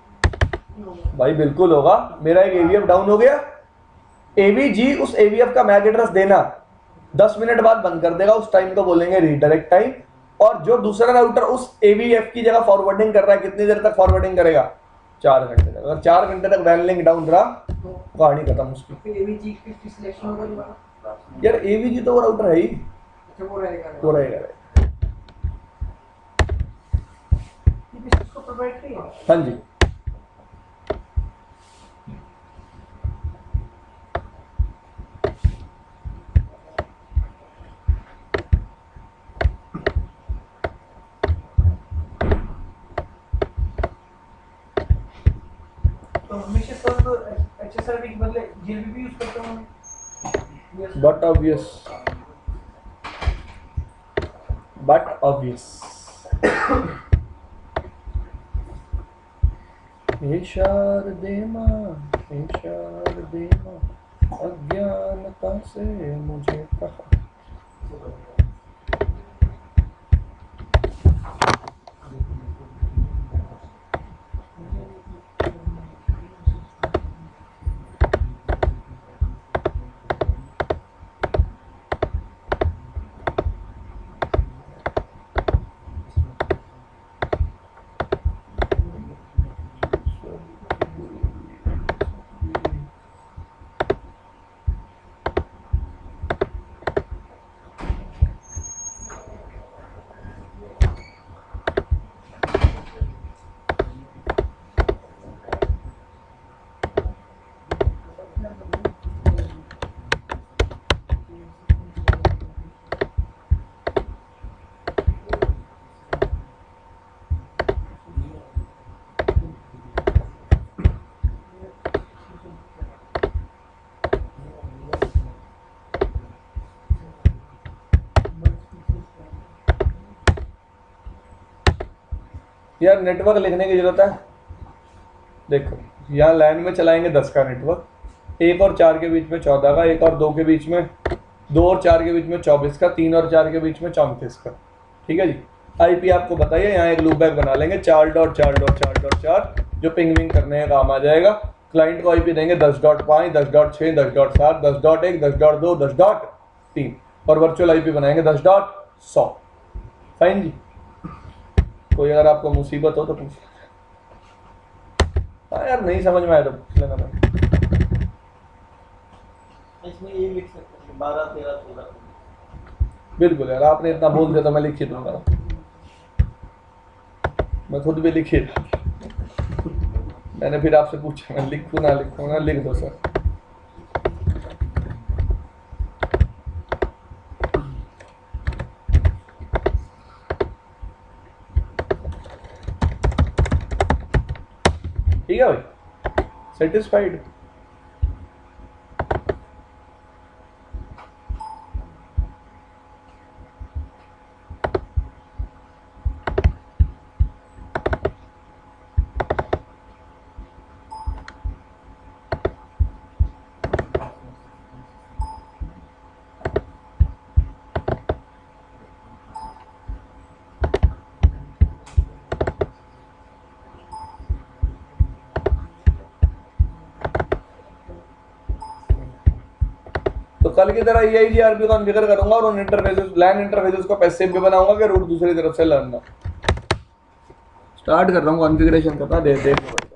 नहीं होगा। भाई बिल्कुल होगा। मेरा एक AVF डाउन हो गया, AVG उस AVF का मैक एड्रेस देना 10 मिनट बाद बंद कर देगा, उस टाइम को बोलेंगे रीडायरेक्ट टाइम। और जो दूसरा राउटर उस AVF की जगह फॉरवर्डिंग कर रहा है, कितनी देर तक फॉरवर्डिंग करेगा, 4 घंटे तक। अगर 4 घंटे तक वैन लिंक डाउन रहा, कहानी खत्म उसकी। फिर एवीजी की सिलेक्शन होगा दोबारा? यार AVG तो वो राउटर है ही, अच्छा वो रहेगा। वो रहेगा। ये भी इसको प्रोवाइड है। हाँ जी, तो हमेशा सर तो HSRP के बदले GLBP यूज करता हूं मैं। बट ऑब्वियस हे शारदे माँ, हे शारदे माँ, अज्ञानता से मुझे कहा। यार नेटवर्क लिखने की जरूरत है। देखो यहाँ लाइन में चलाएंगे 10 का नेटवर्क, 1 और 4 के बीच में 14 का, 1 और 2 के बीच में, 2 और 4 के बीच में 24 का, 3 और 4 के बीच में 34 का। ठीक है जी, IP आपको बताइए, यहाँ एक लूप बैक बना लेंगे 4.4.4.4 जो पिंग विंग करने का काम आ जाएगा। क्लाइंट को IP देंगे 10.5, 10.6, 10.7, 10.1, 10.2, 10.3 और वर्चुअल IP बनाएंगे 10.100। फाइन जी, कोई अगर आपको मुसीबत हो तो पूछ। हाँ यार नहीं समझ में आया तो पूछ लेना भाई। इसमें ये लिख सकते हैं 12 13 16। बिल्कुल यार, आपने इतना बोल दिया तो मैं लिख ही दूंगा, मैं खुद भी लिख ही था। मैंने फिर आपसे पूछा मैं लिखूँ ना लिखूँ ना, लिख दो सर। ठीक है भाई, सेटिस्फाइड। कल की तरह EIGRP कॉन्फ़िगर करूंगा और उन इंटरफेसेस लैन इंटरफेसेस को पैसिव भी बनाऊंगा कि रूट दूसरी तरफ से लर्न। स्टार्ट कर रहा हूँ कॉन्फ़िगरेशन करना, देख लो भाई।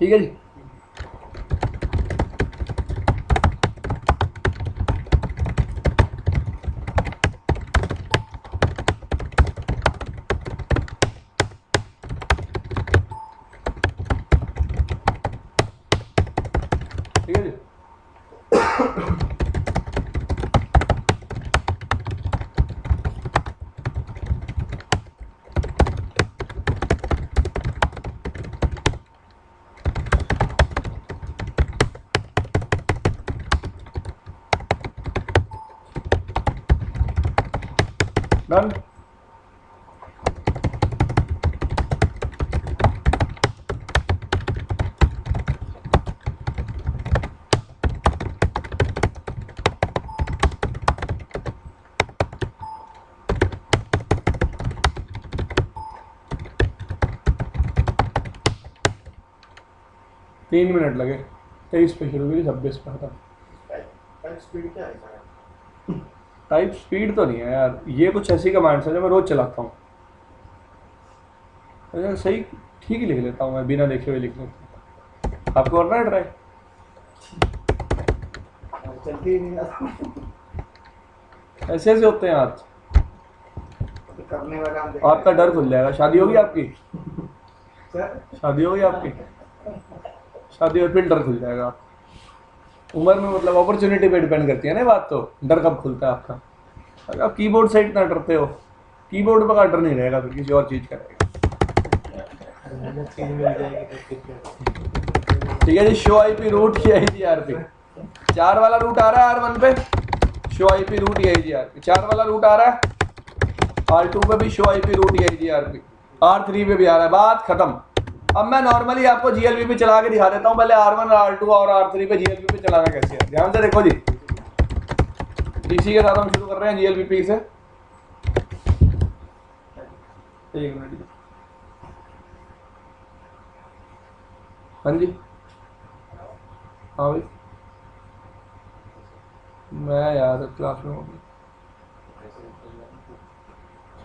ठीक है जी। ठीक है जी। 'Done'। तीन मिनट लगे, 23 पे शुरू हुई, 26 पे खत्म। टाइप स्पीड क्या है इसका? टाइप स्पीड तो नहीं है यार, ये कुछ ऐसी कमांड्स है जो मैं रोज चलाता हूँ। अच्छा, सही ठीक ही लिख लेता हूँ मैं, बिना देखे हुए लिख लेता हूँ। आपको करना है ट्राई? चलती ही नहीं ना। ऐसे ऐसे होते हैं हाथ। करने वाला हम देखते आपका डर खुल जाएगा। शादी होगी आपकी? सर शादी होगी आपकी? शादी हो फिर डर खुल जाएगा। उम्र में मतलब अपॉर्चुनिटी पे डिपेंड करती है ना बात, तो डर कब खुलता है आपका? अगर आप कीबोर्ड से इतना डरते हो, कीबोर्ड पर का डर नहीं रहेगा, फिर किसी और चीज़ का रहेगा। चीज मिल जाएगी तो फिर क्या? ठीक है जी। शो आईपी रूट EIGRP 4 वाला रूट आ रहा है R1 पे, शो आईपी रूट EIGRP 4 वाला रूट आ रहा है। R2 पे भी show IP root EIGRP, R3 पे भी आ रहा है। बात खत्म। अब मैं नॉर्मली आपको GLVP चला के दिखा देता हूँ, पहले R1 R2 और R3 पे GLVP चलाना कैसे है। ध्यान से देखो जी, इसी के साथ हम शुरू कर रहे हैं GLVP से। एक मिनट। हाँ जी, हाँ भाई, मैं यार क्लास में हूँ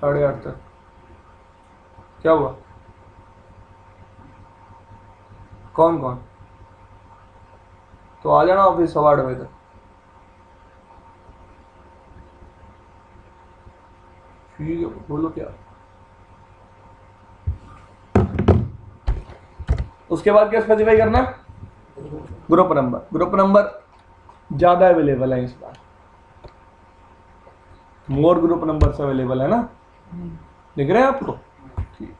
8:30 तक। क्या हुआ? कौन कौन? तो आ जाना ऑफिस 8:15 तक। ठीक है, बोलो क्या। उसके बाद क्या स्पेसिफाई करना है? Group number. ग्रुप नंबर ज्यादा अवेलेबल है इस बार, मोर ग्रुप नंबर से अवेलेबल है ना, दिख रहे हैं आपको? ठीक।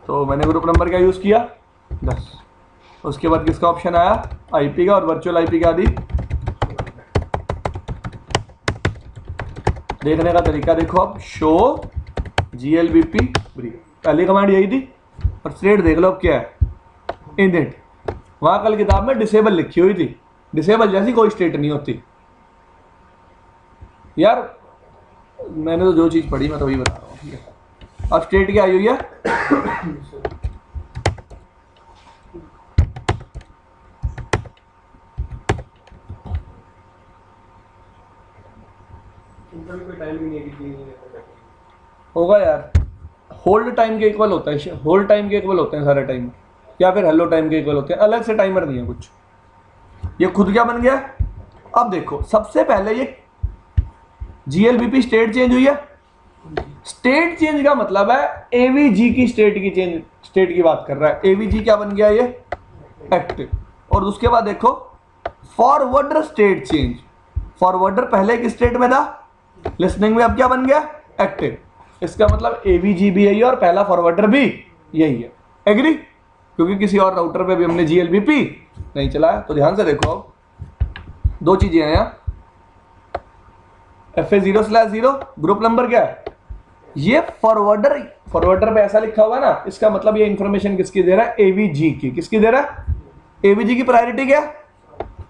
तो मैंने ग्रुप नंबर क्या यूज किया? 10। उसके बाद किसका ऑप्शन आया? आईपी का, और वर्चुअल आईपी का दी। देखने का तरीका देखो अब, शो GLBP ब्रीफ, पहली कमांड यही थी। और स्टेट देख लो अब क्या है, इनिट। वहां कल किताब में डिसेबल लिखी हुई थी, डिसेबल जैसी कोई स्टेट नहीं होती यार। मैंने तो जो चीज पढ़ी मैं तो वही बता रहा हूँ, ठीक है। अब स्टेट क्या आई हुई है? इनका भी कोई टाइम भी नहीं है कि 3 मिनट तक। होगा यार, होल्ड टाइम के इक्वल होता है, होल्ड टाइम के इक्वल होते हैं सारे टाइम, या फिर हेलो टाइम के इक्वल होते हैं, अलग से टाइमर नहीं है कुछ। ये खुद क्या बन गया? अब देखो, सबसे पहले ये GLBP स्टेट चेंज हुई है। स्टेट चेंज का मतलब है AVG की स्टेट की चेंज, स्टेट की बात कर रहा है। AVG क्या बन गया? ये एक्टिव। और उसके बाद देखो फॉरवर्डर स्टेट चेंज, फॉरवर्डर पहले किस स्टेट में था? लिसनिंग में, अब क्या बन गया? एक्टिव। इसका मतलब AVG भी यही है और पहला फॉरवर्डर भी यही है। एग्री? क्योंकि किसी और राउटर पे भी हमने GLBP नहीं चलाया। तो ध्यान से देखो, अब दो चीजें हैं यहाँ। FA0/0 ग्रुप नंबर क्या है? ये फॉरवर्डर, फॉरवर्डर पे ऐसा लिखा हुआ है ना, इसका मतलब ये इंफॉर्मेशन किसकी दे रहा है? AVG की। किसकी दे रहा है? AVG की प्रायोरिटी क्या?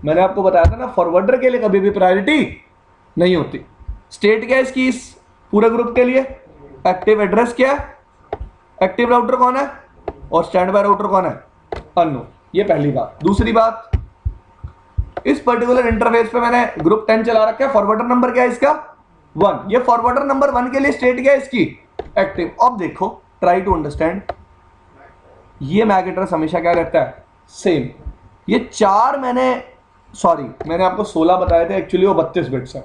मैंने आपको बताया था ना, फॉरवर्डर के लिए कभी भी प्रायोरिटी नहीं होती। स्टेट क्या है इसकी इस पूरे ग्रुप के लिए? एक्टिव एड्रेस क्या है? एक्टिव राउटर कौन है और स्टैंड बाय राउटर कौन है? अननोन। ये पहली बात। दूसरी बात, इस पर्टिकुलर इंटरफेस पे मैंने ग्रुप 10 चला रखा है। फॉरवर्डर नंबर क्या है इसका? 1। ये फॉरवर्डर नंबर 1 के लिए स्टेट क्या है इसकी? एक्टिव। अब देखो, ट्राई टू अंडरस्टैंड, ये मैक एड्रेस हमेशा क्या रहता है? सेम। ये 4 मैंने आपको 16 बताए थे, एक्चुअली वो 32 बिट्स है,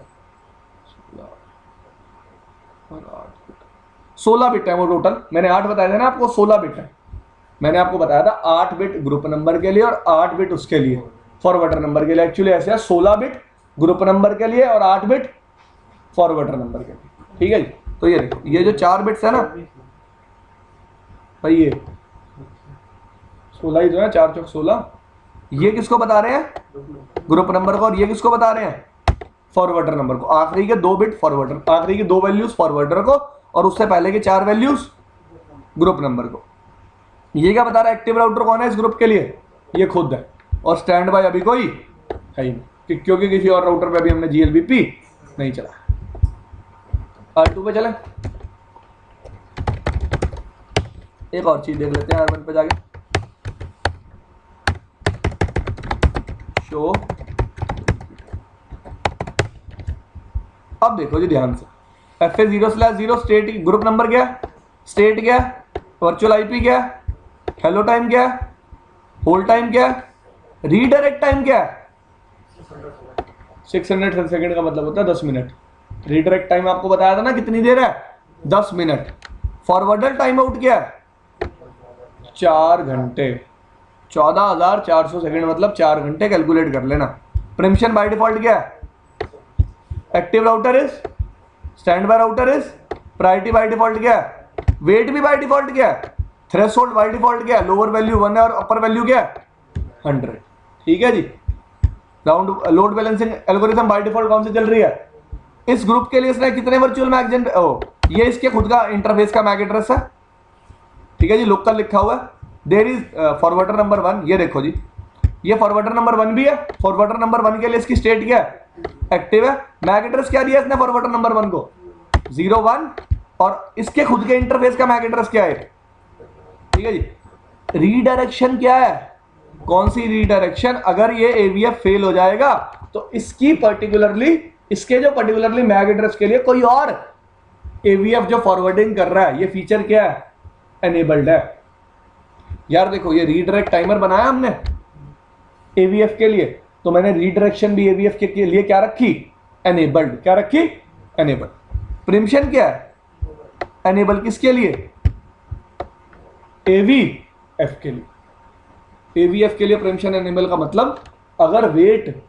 16 बिट है वो टोटल। मैंने 8 बताया था ना आपको, 16 बिट है। मैंने आपको बताया था 8 बिट ग्रुप नंबर के लिए और 8 बिट उसके लिए फॉरवर्डर नंबर के लिए। एक्चुअली ऐसे है, 16 बिट ग्रुप नंबर के लिए और 8 बिट फॉरवर्डर नंबर के लिए। ठीक है जी। तो ये देखो, ये जो 4 बिट्स है ना भाई, ये 16 ही तो है, 4 चौक 16। ये किसको बता रहे हैं? ग्रुप नंबर को। और ये किसको बता रहे हैं? फॉरवर्डर नंबर को। आखिरी के 2 बिट फॉरवर्डर, आखिरी की 2 वैल्यूज फॉरवर्डर को और उससे पहले के 4 वैल्यूज ग्रुप नंबर को। ये क्या बता रहा है? एक्टिव राउटर कौन है इस ग्रुप के लिए? ये खुद है। और स्टैंड बाय अभी कोई है ही नहीं, क्योंकि किसी और राउटर पे अभी हमने GLBP नहीं चला। R2 पे चले, एक और चीज देख लेते हैं R1 पे जाके। शो, अब देखो जी ध्यान से, FA0/0 स्टेट ग्रुप नंबर क्या है? स्टेट क्या है? वर्चुअल आईपी क्या है? हेलो टाइम क्या है? होल्ड टाइम क्या है? रीडायरेक्ट टाइम क्या है? 600 सेकेंड का मतलब होता है 10 मिनट। रीडायरेक्ट टाइम आपको बताया था ना कितनी देर है? 10 मिनट। फॉरवर्डर टाइम आउट क्या है? 4 घंटे। 14,400 सेकेंड मतलब 4 घंटे, कैलकुलेट कर लेना। प्रिम्पशन बाय डिफॉल्ट क्या है? Active router is, stand by router is, priority by default क्या है? वेट भी बाय डिफॉल्ट क्या है? थ्रेशोल्ड बाय डिफॉल्ट क्या है? लोअर वैल्यू 1 है और अपर वैल्यू क्या है? 100। ठीक है जी। Round load balancing algorithm by default कौन सी चल रही है? इस ग्रुप के लिए इसने कितने वर्चुअल मैक ये इसके खुद का इंटरफेस का मैक एड्रेस है। ठीक है जी, लोकल लिखा हुआ है। There is forwarder number 1। ये देखो जी, ये फॉरवर्डर नंबर 1 भी है। फॉरवर्डर नंबर 1 के लिए इसकी स्टेट क्या है? एक्टिव है। मैक एड्रेस क्या दिया इसने फॉरवर्डर नंबर 1 को? 01। और इसके खुद के इंटरफेस का मैक एड्रेस क्या है? ठीक है जी। रीडायरेक्शन क्या है? कौन सी रीडायरेक्शन? अगर ये AVF फेल हो जाएगा तो इसकी पर्टिकुलरली, इसके जो पर्टिकुलरली मैक एड्रेस के लिए कोई और AVF जो फॉरवर्डिंग कर रहा है, ये फीचर क्या है? एनेबल्ड है। यार देखो, ये रीडायरेक्ट टाइमर बनाया हमने AVF के लिए, तो मैंने रीडायरेक्शन भी AVF के लिए क्या रखी? एनेबल्ड। क्या रखी? एनेबल्ड। प्रिम्पशन क्या है? एनेबल किसके लिए? एवीएफ के लिए। एवीएफ के लिए प्रिम्पशन एनेबल का मतलब अगर वेट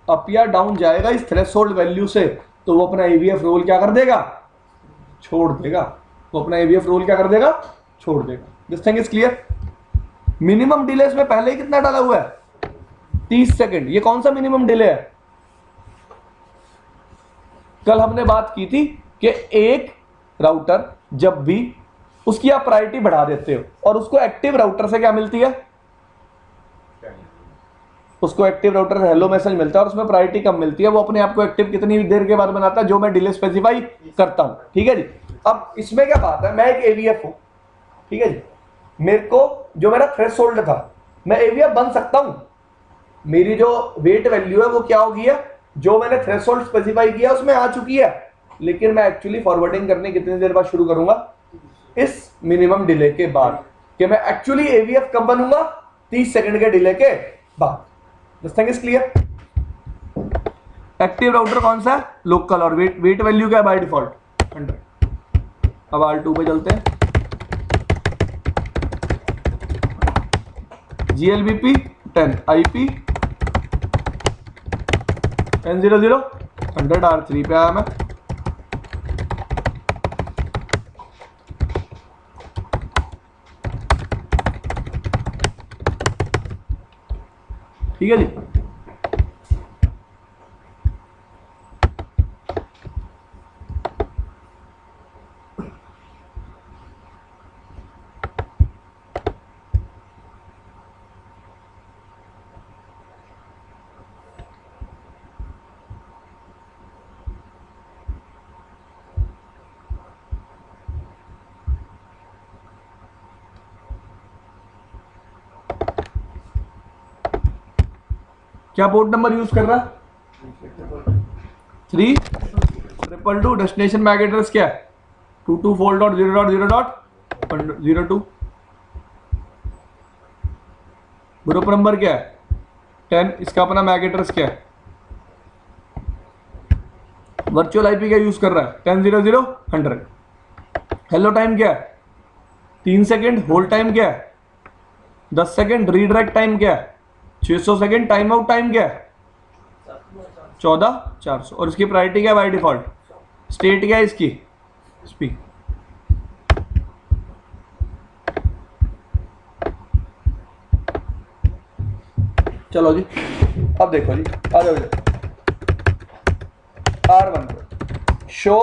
अप या डाउन जाएगा इस थ्रेशोल्ड वैल्यू से तो वो अपना एवीएफ रोल क्या कर देगा? छोड़ देगा। वो अपना एवीएफ रोल क्या कर देगा? छोड़ देगा। This thing is clear. Minimum delay इसमें पहले ही कितना डाला हुआ है? 30 सेकंड। ये कौन सा मिनिमम डिले है? कल हमने बात की थी कि एक राउटर जब भी उसकी आप प्रायोरिटी बढ़ा देते हो और उसको एक्टिव राउटर से क्या मिलती है? उसको एक्टिव राउटर से हेलो मैसेज मिलता है और उसमें प्रायोरिटी कम मिलती है। वो अपने आप को एक्टिव कितनी देर के बाद बनाता है? जो मैं डिले स्पेसिफाई करता हूं। ठीक है जी। अब इसमें क्या बात है, मैं एक एवीएफ हूं, ठीक है जी, मेरे को जो मेरा थ्रेशोल्ड था मैं एवीएफ बन सकता हूं। मेरी जो वेट वैल्यू है वो क्या होगी है? जो मैंने थ्रेशोल्ड स्पेसिफाई किया उसमें आ चुकी है, लेकिन मैं एक्चुअली फॉरवर्डिंग करने कितनी देर बाद शुरू करूंगा? इस मिनिमम डिले के बाद। कि मैं एक्चुअली एवीएफ कब बनूंगा? 30 सेकंड के डिले के बाद। This thing is clear. Active router कौन सा है? लोकल। और वेट वैल्यू क्या है बाय डिफॉल्ट? 100। अब R2 पे चलते हैं। GLBP 10, IP 1000 100। R3 पे आया मैं। ठीक है जी। क्या पोर्ट नंबर यूज कर रहा है? 3.2. डेस्टिनेशन मैक एड्रेस क्या है? 224.0.0.02. ग्रुप नंबर क्या है? 10. इसका अपना मैक एड्रेस क्या है? वर्चुअल आईपी क्या यूज कर रहा है? 10.0.0.100. हेलो टाइम क्या है? 3 सेकेंड। होल्ड टाइम क्या है? 10 सेकेंड। रीडायरेक्ट टाइम क्या है? 600 सेकेंड। टाइम आउट टाइम क्या है? 14,400। और इसकी प्रायोरिटी क्या है बाय डिफॉल्ट? स्टेट क्या है इसकी? स्पीक। चलो जी, अब देखो जी, आ जाओ जी। R1 पे शो,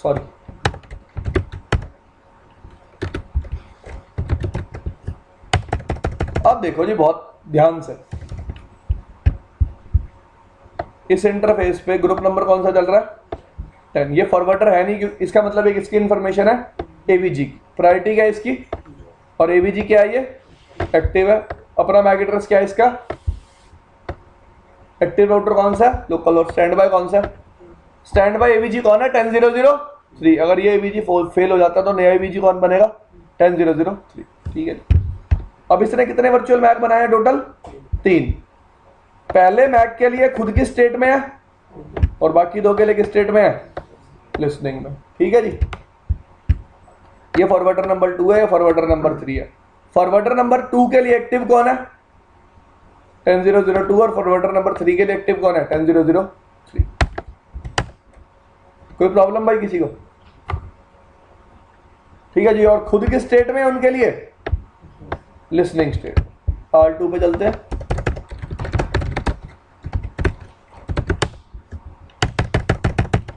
सॉरी, अब देखो जी बहुत ध्यान से। इस इंटरफेस पे ग्रुप नंबर कौन सा चल रहा है? 10। ये फॉरवर्डर है नहीं, इसका मतलब एक इसकी इंफॉर्मेशन है एवीजी की। प्रायोरिटी क्या है इसकी? और एवीजी क्या है? ये एक्टिव है। अपना मैक एड्रेस क्या है इसका? एक्टिव राउटर कौन सा है? लोकल। और स्टैंड बाय कौन सा है? स्टैंड बाय एवीजी कौन है? 10.0.0.3। अगर ये एवीजी फेल हो जाता तो नया एवीजी कौन बनेगा? 10.0.0.3। ठीक है। अब इसने कितने वर्चुअल मैक बनाए हैं टोटल? 3। पहले मैक के लिए खुद की स्टेट में है और बाकी 2 के लिए किस स्टेट में है? लिसनिंग में। ठीक है जी। ये फॉरवर्डर नंबर 2 है, ये फॉरवर्डर नंबर 3 है। फॉरवर्डर नंबर 2 के लिए एक्टिव कौन है? 10.0.0.2। और फॉरवर्डर नंबर 3 के लिए एक्टिव कौन है? 10.0.0.3। कोई प्रॉब्लम भाई किसी को? ठीक है जी। और खुद की स्टेट में है उनके लिए लिसनिंग स्टेट। R2 पे चलते हैं।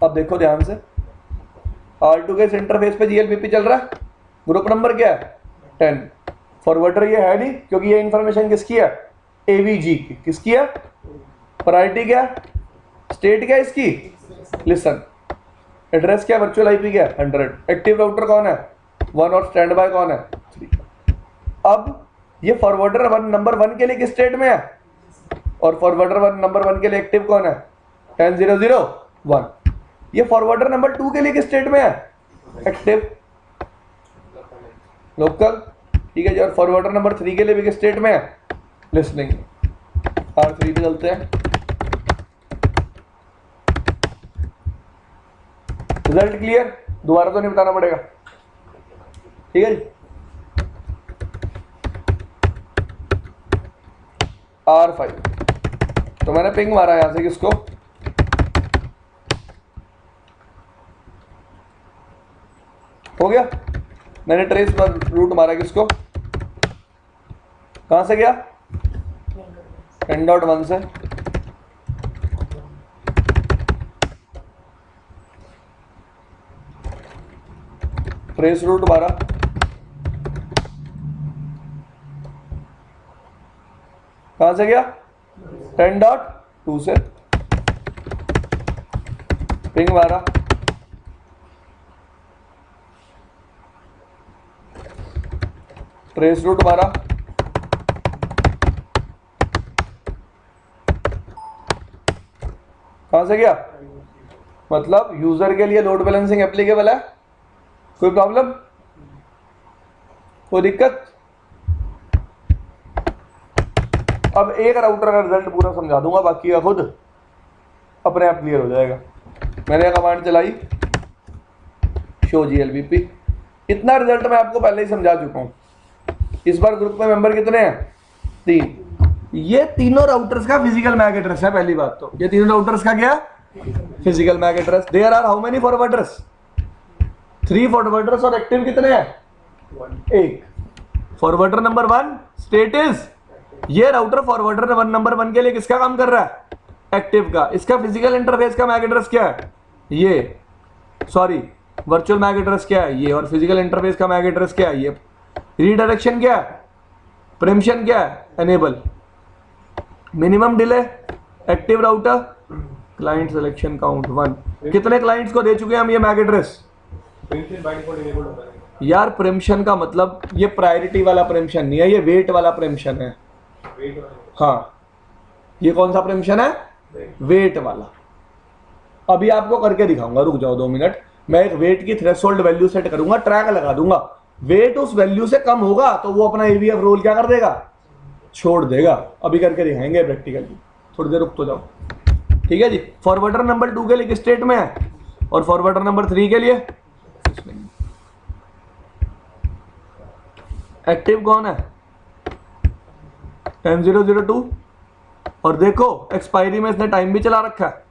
अब देखो ध्यान से, R2 के इंटरफेस पे GLBP चल रहा है। ग्रुप नंबर क्या है? 10। फॉरवर्डर ये है नहीं क्योंकि ये इंफॉर्मेशन किसकी है? एवीजी की। किसकी है? प्रायोरिटी क्या? स्टेट क्या इसकी? लिसन। एड्रेस क्या? वर्चुअल आईपी क्या? 100। एक्टिव राउटर कौन है? 1। और स्टैंड बाय कौन है? 3। अब ये फॉरवर्डर नंबर 1 के लिए किस स्टेट में है? और फॉरवर्डर नंबर 1 के लिए एक्टिव कौन है? 10.0.0.1। ये फॉरवर्डर नंबर 2 के लिए किस स्टेट में है? Active, local. ठीक है जी। और फॉरवर्डर नंबर 3 के लिए भी किस स्टेट में है? लिसनिंग। R3 पे चलते हैं। रिजल्ट क्लियर, दोबारा तो नहीं बताना पड़ेगा, ठीक है जी। R5 तो मैंने पिंग मारा यहां से किसको, हो गया। मैंने ट्रेस रूट मारा किसको, कहां से गया, 10.1 से, ट्रेस रूट मारा, कहां से गया, 10.2 से, पिंग मारा, ट्रेस रूट मारा, कहां से गया, मतलब यूजर के लिए लोड बैलेंसिंग एप्लीकेबल है, कोई प्रॉब्लम, कोई दिक्कत। अब एक राउटर का रिजल्ट पूरा समझा दूंगा, बाकी का खुद अपने आप क्लियर हो जाएगा। मैंने कमांड चलाई शो GLVP, इतना रिजल्ट मैं आपको पहले ही समझा चुका हूं। इस बार ग्रुप में मेंबर कितने हैं, 3। ये तीनों राउटर्स का फिजिकल मैक एड्रेस है। पहली बात तो ये तीनों राउटर्स का क्या, physical MAC address. There are how many forwarders, 3 forwarders और एक्टिव कितने हैं, 1। फॉरवर्डर नंबर 1 स्टेट इज, ये राउटर फॉरवर्डर नंबर 1 के लिए किसका काम कर रहा है, एक्टिव का। इसका फिजिकल इंटरफेस का मैक एड्रेस क्या है, ये, सॉरी वर्चुअल मैक एड्रेस क्या है ये, और फिजिकल इंटरफेस का मैक एड्रेस क्या है ये। रीडायरेक्शन क्या है, परमिशन क्या है, enable. Minimum delay, active router, client selection count 1। कितने क्लाइंट्स को दे चुके हैं हम ये MAC address, permission by default enable होता है यार। परमिशन का मतलब ये प्रायोरिटी वाला परमिशन नहीं है, ये वेट वाला परमिशन है। वेट, हाँ, ये कौन सा परमिशन है, वेट वाला। अभी आपको करके दिखाऊंगा, रुक जाओ 2 मिनट। मैं एक वेट की थ्रेशोल्ड वैल्यू सेट करूंगा, ट्रैक लगा दूंगा, वेट उस वैल्यू से कम होगा तो वो अपना AVF रोल क्या कर देगा, छोड़ देगा। अभी करके दिखाएंगे प्रैक्टिकली, थोड़ी देर रुक तो जाओ, ठीक है जी। फॉरवर्डर नंबर 2 के लिए किस स्टेट में है, और फॉरवर्डर नंबर 3 के लिए एक्टिव कौन है, 10002। और देखो एक्सपायरी में इसने टाइम भी चला रखा है,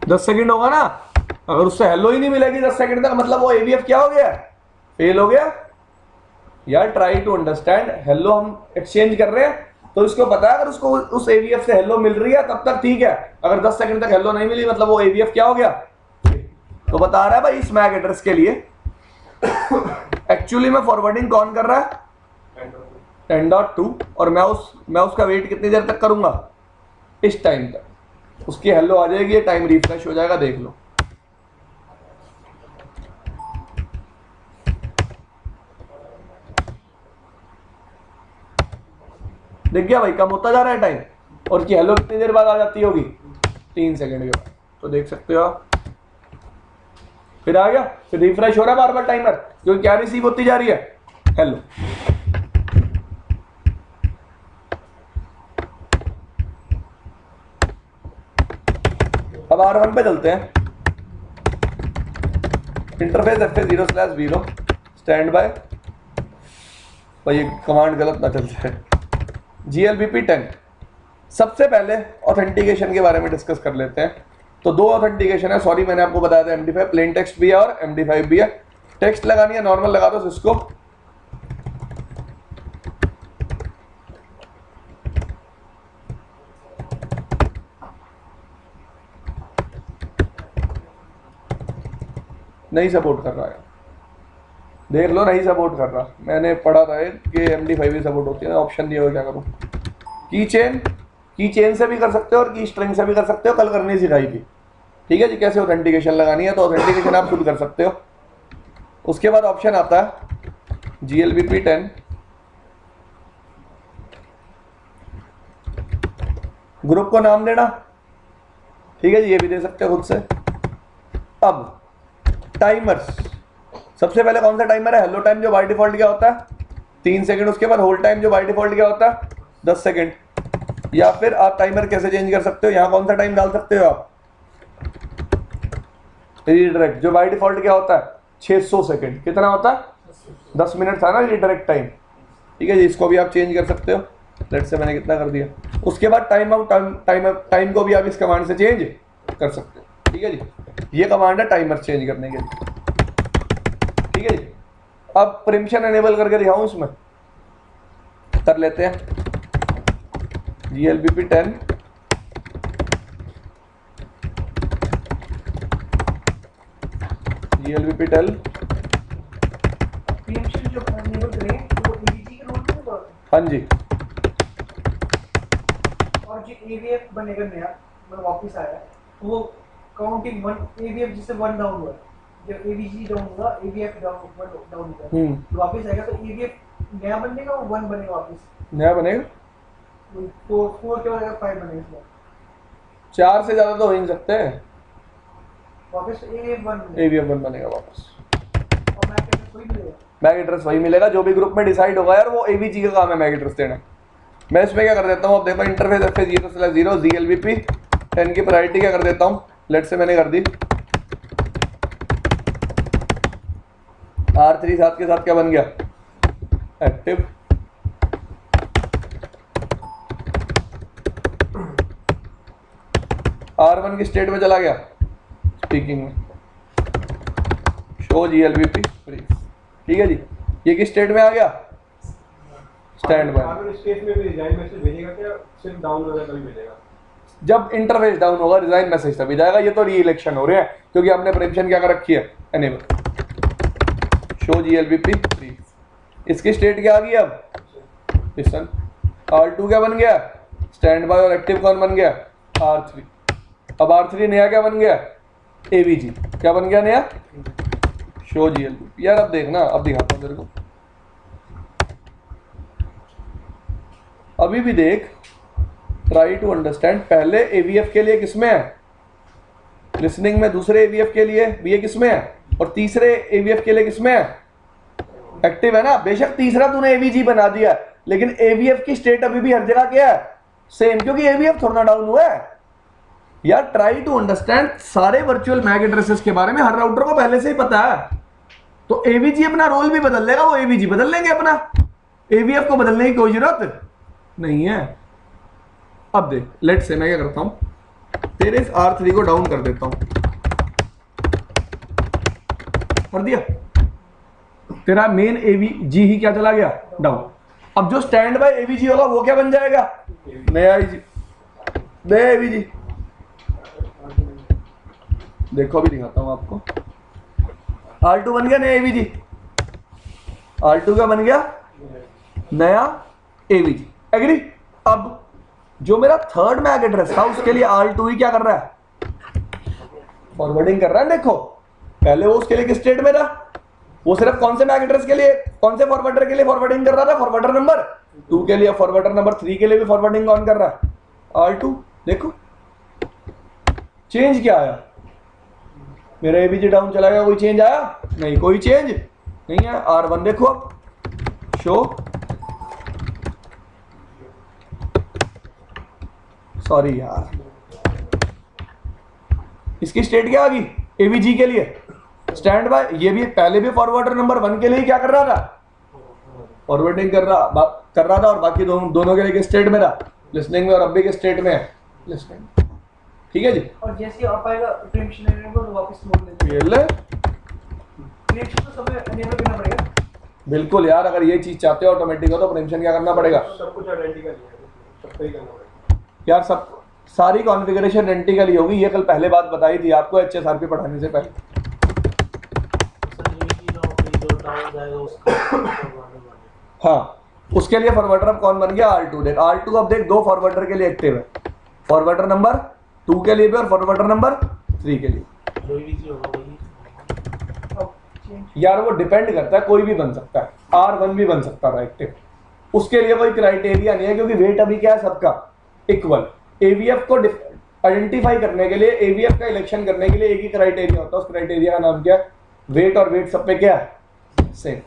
10 सेकंड होगा ना। अगर उससे हेलो ही नहीं मिलेगी 10 सेकंड तक, मतलब वो AVF क्या हो गया, फेल हो गया। यार ट्राई टू अंडरस्टैंड, हेलो हम एक्सचेंज कर रहे हैं तो इसको पता है अगर उसको उस AVF से हेलो मिल रही है तब तक ठीक है, अगर 10 सेकंड तक हेलो नहीं मिली मतलब वो AVF क्या हो गया। तो बता रहा है भाई इस मैक एड्रेस के लिए एक्चुअली में फॉरवर्डिंग कौन कर रहा है, 10.2, और मैं उसका वेट कितनी देर तक करूंगा, इस टाइम तक। उसकी हेलो आ जाएगी, टाइम रिफ्रेश हो जाएगा, देख लो। देख गया भाई, कम होता जा रहा है टाइम, और उसकी हेलो कितनी देर बाद आ जाती होगी, 3 सेकंड के बाद। तो देख सकते हो आप, फिर आ गया, फिर रिफ्रेश हो रहा है बार बार टाइमर, क्योंकि क्या रिसीव होती जा रही है, हेलो। अब R1 पे चलते हैं। इंटरफेस FA0/0 स्टैंड बाय, भाई ये कमांड गलत ना चल जाए। GLVP 10। सबसे पहले ऑथेंटिकेशन के बारे में डिस्कस कर लेते हैं। तो 2 ऑथेंटिकेशन है, सॉरी मैंने आपको बताया था MD5 प्लेन टेक्स्ट भी है और MD5 भी है। टेक्स्ट लगानी है नॉर्मल लगा दो सिस्को, नहीं सपोर्ट कर रहा है, देख लो नहीं सपोर्ट कर रहा। मैंने पढ़ा था कि MD5 भी सपोर्ट होती है, ऑप्शन दिया हुआ, क्या करूँ। की चेन से भी कर सकते हो और की स्ट्रिंग से भी कर सकते हो, कल करनी सिखाई थी, ठीक है जी, कैसे ऑथेंटिकेशन लगानी है। तो ऑथेंटिकेशन आप खुद कर सकते हो। उसके बाद ऑप्शन आता है GLVP 10, ग्रुप को नाम देना, ठीक है जी, ये भी दे सकते हो खुद से। अब टाइमर्स, सबसे पहले कौन सा टाइमर है, हेलो टाइम जो बाय डिफॉल्ट क्या होता है 3 सेकंड, उसके बाद होल्ड टाइम जो बाय डिफॉल्ट क्या होता है 10 सेकंड। या फिर आप टाइमर कैसे चेंज कर सकते हो, यहाँ कौन सा टाइम डाल सकते हो आप, रीडायरेक्ट, जो बाय डिफॉल्ट क्या होता है 600 सेकंड, कितना होता है 10 मिनट था ना रीडायरेक्ट टाइम। ठीक है जी, इसको भी आप चेंज कर सकते हो। लेट्स से मैंने कितना कर दिया। उसके बाद टाइम आउट, टाइम को भी आप इस कमांड से चेंज कर सकते हो। ठीक है जी, ये कमांड है टाइमर चेंज करने के लिए। ठीक है जी, अब परमिशन एनेबल करके दिखाऊं, इसमें कर लेते हैं GLBP 10 GLBP 10। प्रीएम्पशन जो एनेबल करें वो एवीजी के रूल में होगा। हाँ जी, और जो एवीएफ बनेगा नया, मतलब वापस आया, तो वो काउंटिंग 1 एवीएफ जिससे 1 डाउन हुआ, जब एवीजी डाउन होगा एवीएफ डाउन होगा, तो वापस आएगा, तो एवीएफ नया बनेगा और 1 बनेगा वापस, नया बनेगा। 4 के बाद 5 बनेगा इसमें 4 से ज्यादा तो हो ही नहीं सकते हैं। वापस एवीएफ 1 AVF1 बनेगा वापस। और मैक एड्रेस वही मिलेगा। मैक एड्रेस वही मिलेगा, जो भी ग्रुप में डिसाइड होगा यार, वो AVG का काम है मैक एड्रेस देना। मैं इसमें क्या कर देता हूँ, अब देखो इंटरफेस FA 0/0 GLBP 10 की प्रायोरिटी क्या कर देता हूँ, लेट से मैंने कर दी R3 साथ के साथ क्या बन गया एक्टिव। R1 की स्टेट में चला गया स्पीकिंग में, शो GLBP फ्री। ठीक है जी, ये किस स्टेट में आ गया, स्टैंड बाय। आपने स्टेट में भी रिजाइन मैसेज भेजेगा क्या, सिर्फ डाउन होगा तभी भेजेगा? जब इंटरफेस डाउन होगा रिजाइन मैसेज तभी जाएगा। ये तो री इलेक्शन हो रहे हैं क्योंकि हमने परमिशन क्या कर रखी है, एनेबल शो GLBP फ्री। इसकी स्टेट क्या आ गई अब, लिसन। R2 क्या बन गया, स्टैंड बाय, और एक्टिव कौन बन गया, R3। अब R3 नया क्या बन गया, AVG। क्या बन गया नया, शो GLBP। यार अब देखना, अब दिखाता हूँ तेरे को, अभी भी देख, ट्राई टू अंडरस्टैंड। पहले AVF के लिए किसमें है, लिसनिंग में, दूसरे AVF के लिए भी ये किसमें है, और तीसरे AVF के लिए किसमें है, एक्टिव है ना। बेशक तीसरा तूने AVG बना दिया, लेकिन AVF की स्टेट अभी भी हर जगह क्या है, सेम, क्योंकि AVF थोड़ा डाउन हुआ है। यार ट्राई टू अंडरस्टैंड, सारे वर्चुअल मैक एड्रेसेस के बारे में हर राउटर को पहले से ही पता है, तो AVG अपना रोल भी बदल लेगा, वो AVG बदल लेंगे अपना, AVF को बदलने की कोई जरूरत नहीं है। अब देख, लेट से मैं क्या करता हूं, तेरे इस R3 को डाउन कर देता हूं, कर दिया, तेरा मेन AVG ही क्या चला गया, डाउन। अब जो स्टैंड बाय AVG होगा वो क्या बन जाएगा, नया नया AVG। देखो अभी दिखाता हूं आपको, R2 बन गया नया AVG, R2 का बन गया नया AVG, एग्री। अब जो मेरा थर्ड मैक एड्रेस था उसके लिए R2 ही क्या कर रहा है, फॉरवर्डिंग कर रहा है। देखो पहले वो उसके लिए किस स्टेट में था, वो सिर्फ कौन से मैक एड्रेस के लिए, कौन से फॉरवर्डर के लिए फॉरवर्डिंग कर रहा था, फॉरवर्डर नंबर 2 के लिए। फॉरवर्डर नंबर 3 के लिए भी फॉरवर्डिंग कौन कर रहा है, R2। देखो चेंज क्या आया, मेरा AVG डाउन चला गया, कोई चेंज आया नहीं, कोई चेंज नहीं है। R1 देखो अब, शो, सॉरी यार, इसकी स्टेट क्या आ गई, AVG के लिए स्टैंड बाय। ये भी पहले भी फॉरवर्डर नंबर 1 के लिए क्या कर रहा था, फॉरवर्डिंग कर रहा था, और बाकी दोनों के लिए किस स्टेट में था, लिसनिंग में, और अब भी किस स्टेट में है, लिसनिंग। ठीक है जी, और जैसे ही आप आएगा प्रीएम्पशन एनेबल तो वापस मोड ले ये ले, प्रीएम्पशन तो सब एनेबल करना पड़ेगा। बिल्कुल यार, अगर ये चीज चाहते हो ऑटोमेटिक हो तो परमिशन क्या करना पड़ेगा, सब कुछ आइडेंटिकल है, सबको ही करना पड़ेगा यार सब सारी कॉन्फ़िगरेशन आइडेंटिकल ही होगी। ये कल पहले बात बताई थी आपको HSRP पढ़ाने से पहले। हाँ, उसके लिए फॉरवर्डर अब कौन बन गया, R2। देख R2 अब देख, 2 फॉरवर्डर के लिए एक्टिव है, फॉरवर्डर नंबर 2 के लिए भी और फॉरवर्डर नंबर 3 के लिए। यार वो डिपेंड करता है, कोई भी बन सकता है, R1 भी बन सकता था एक्टिव, उसके लिए कोई क्राइटेरिया नहीं है, क्योंकि वेट अभी क्या है सबका इक्वल। AVF को आइडेंटिफाई करने के लिए, AVF का इलेक्शन करने के लिए एक ही क्राइटेरिया होता है, उस क्राइटेरिया का नाम क्या है, वेट, और वेट सब पे क्या है, सेम।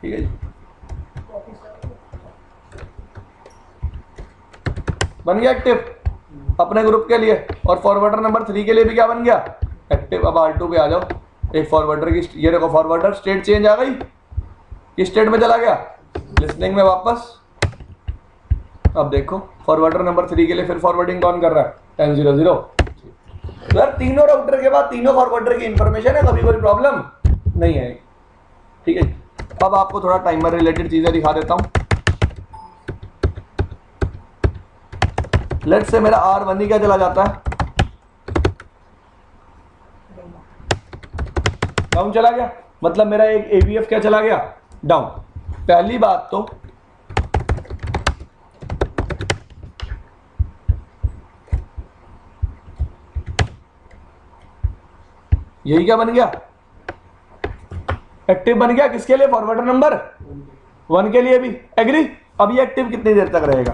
ठीक है जी, बन गया एक्टिव अपने ग्रुप के लिए, और फॉरवर्डर नंबर 3 के लिए भी क्या बन गया, एक्टिव। अब R2 पे आ जाओ, एक फॉरवर्डर की, ये देखो फॉरवर्डर स्टेट चेंज आ गई, किस स्टेट में चला गया, लिसनिंग में वापस। अब देखो फॉरवर्डर नंबर 3 के लिए फिर फॉरवर्डिंग कौन कर रहा है, 1000। तो यार तीनों राउटर के बाद तीनों फॉरवर्डर की इंफॉर्मेशन है, कभी कोई प्रॉब्लम नहीं है। ठीक है, अब आपको थोड़ा टाइमर रिलेटेड चीजें दिखा देता हूं। लेट्स से मेरा R1 ही क्या चला जाता है, डाउन चला गया, मतलब मेरा एक AVF क्या चला गया, डाउन। पहली बात तो यही क्या बन गया, एक्टिव बन गया, किसके लिए, फॉरवर्डर नंबर 1 के लिए भी। एग्री। अब ये एक्टिव कितनी देर तक रहेगा,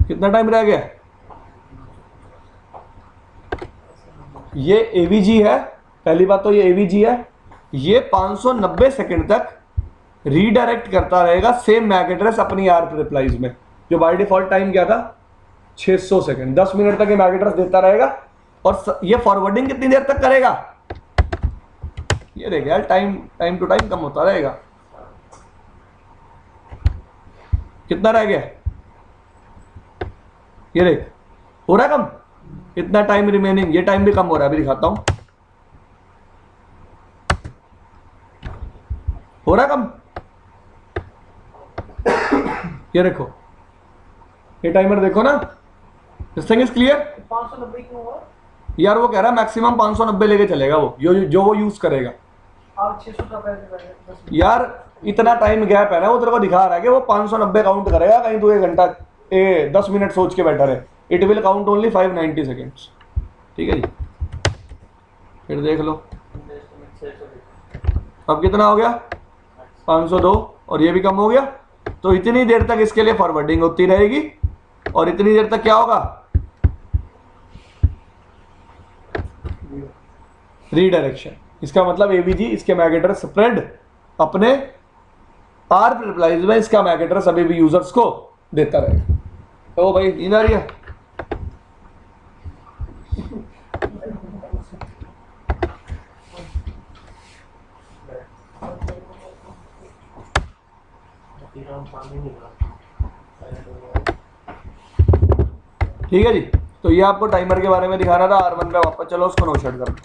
कितना टाइम रह गया, ये AVG है, पहली बात तो ये AVG है, ये 590 सेकंड तक रीडायरेक्ट करता रहेगा सेम मैक एड्रेस अपनी ARP रिप्लाईज में, जो बाय डिफॉल्ट टाइम क्या था 600 सेकंड, 10 मिनट तक ये मैक एड्रेस देता रहेगा। और ये फॉरवर्डिंग कितनी देर तक करेगा, ये देख यार, टाइम टू टाइम कम होता रहेगा। कितना रह गया, ये देख हो रहा है कम, इतना टाइम रिमेनिंग, ये टाइम भी कम हो रहा है, अभी दिखाता हूं, हो रहा है कम। ये देखो, ये टाइमर देखो ना, दिस थिंग इज क्लियर। 590 क्यों हुआ? यार वो कह रहा है मैक्सिमम 590 लेके चलेगा वो, जो वो यूज करेगा। आप 600 का पैसे यार इतना टाइम गैप है ना, वो तेरे को दिखा रहा है कि वो 590 काउंट करेगा, कहीं तू 1 घंटा 10 मिनट सोच के बैठा रहे, it will count only 590 seconds. ठीक है जी, फिर देख लो अब कितना हो गया, 502, और ये भी कम हो गया। तो इतनी देर तक इसके लिए फॉरवर्डिंग होती रहेगी, और इतनी देर तक क्या होगा, रीडायरेक्शन। इसका मतलब AVG इसके मैक एड्रेस स्प्रेड अपने ARP रिप्लाईज में इसका मैक एड्रेस अभी भी यूजर्स को देता रहेगा। तो भाई नींद आ रही है, ठीक है जी। तो ये आपको टाइमर के बारे में दिखाना था R1 पे, वापस चलो उसको नो शट कर।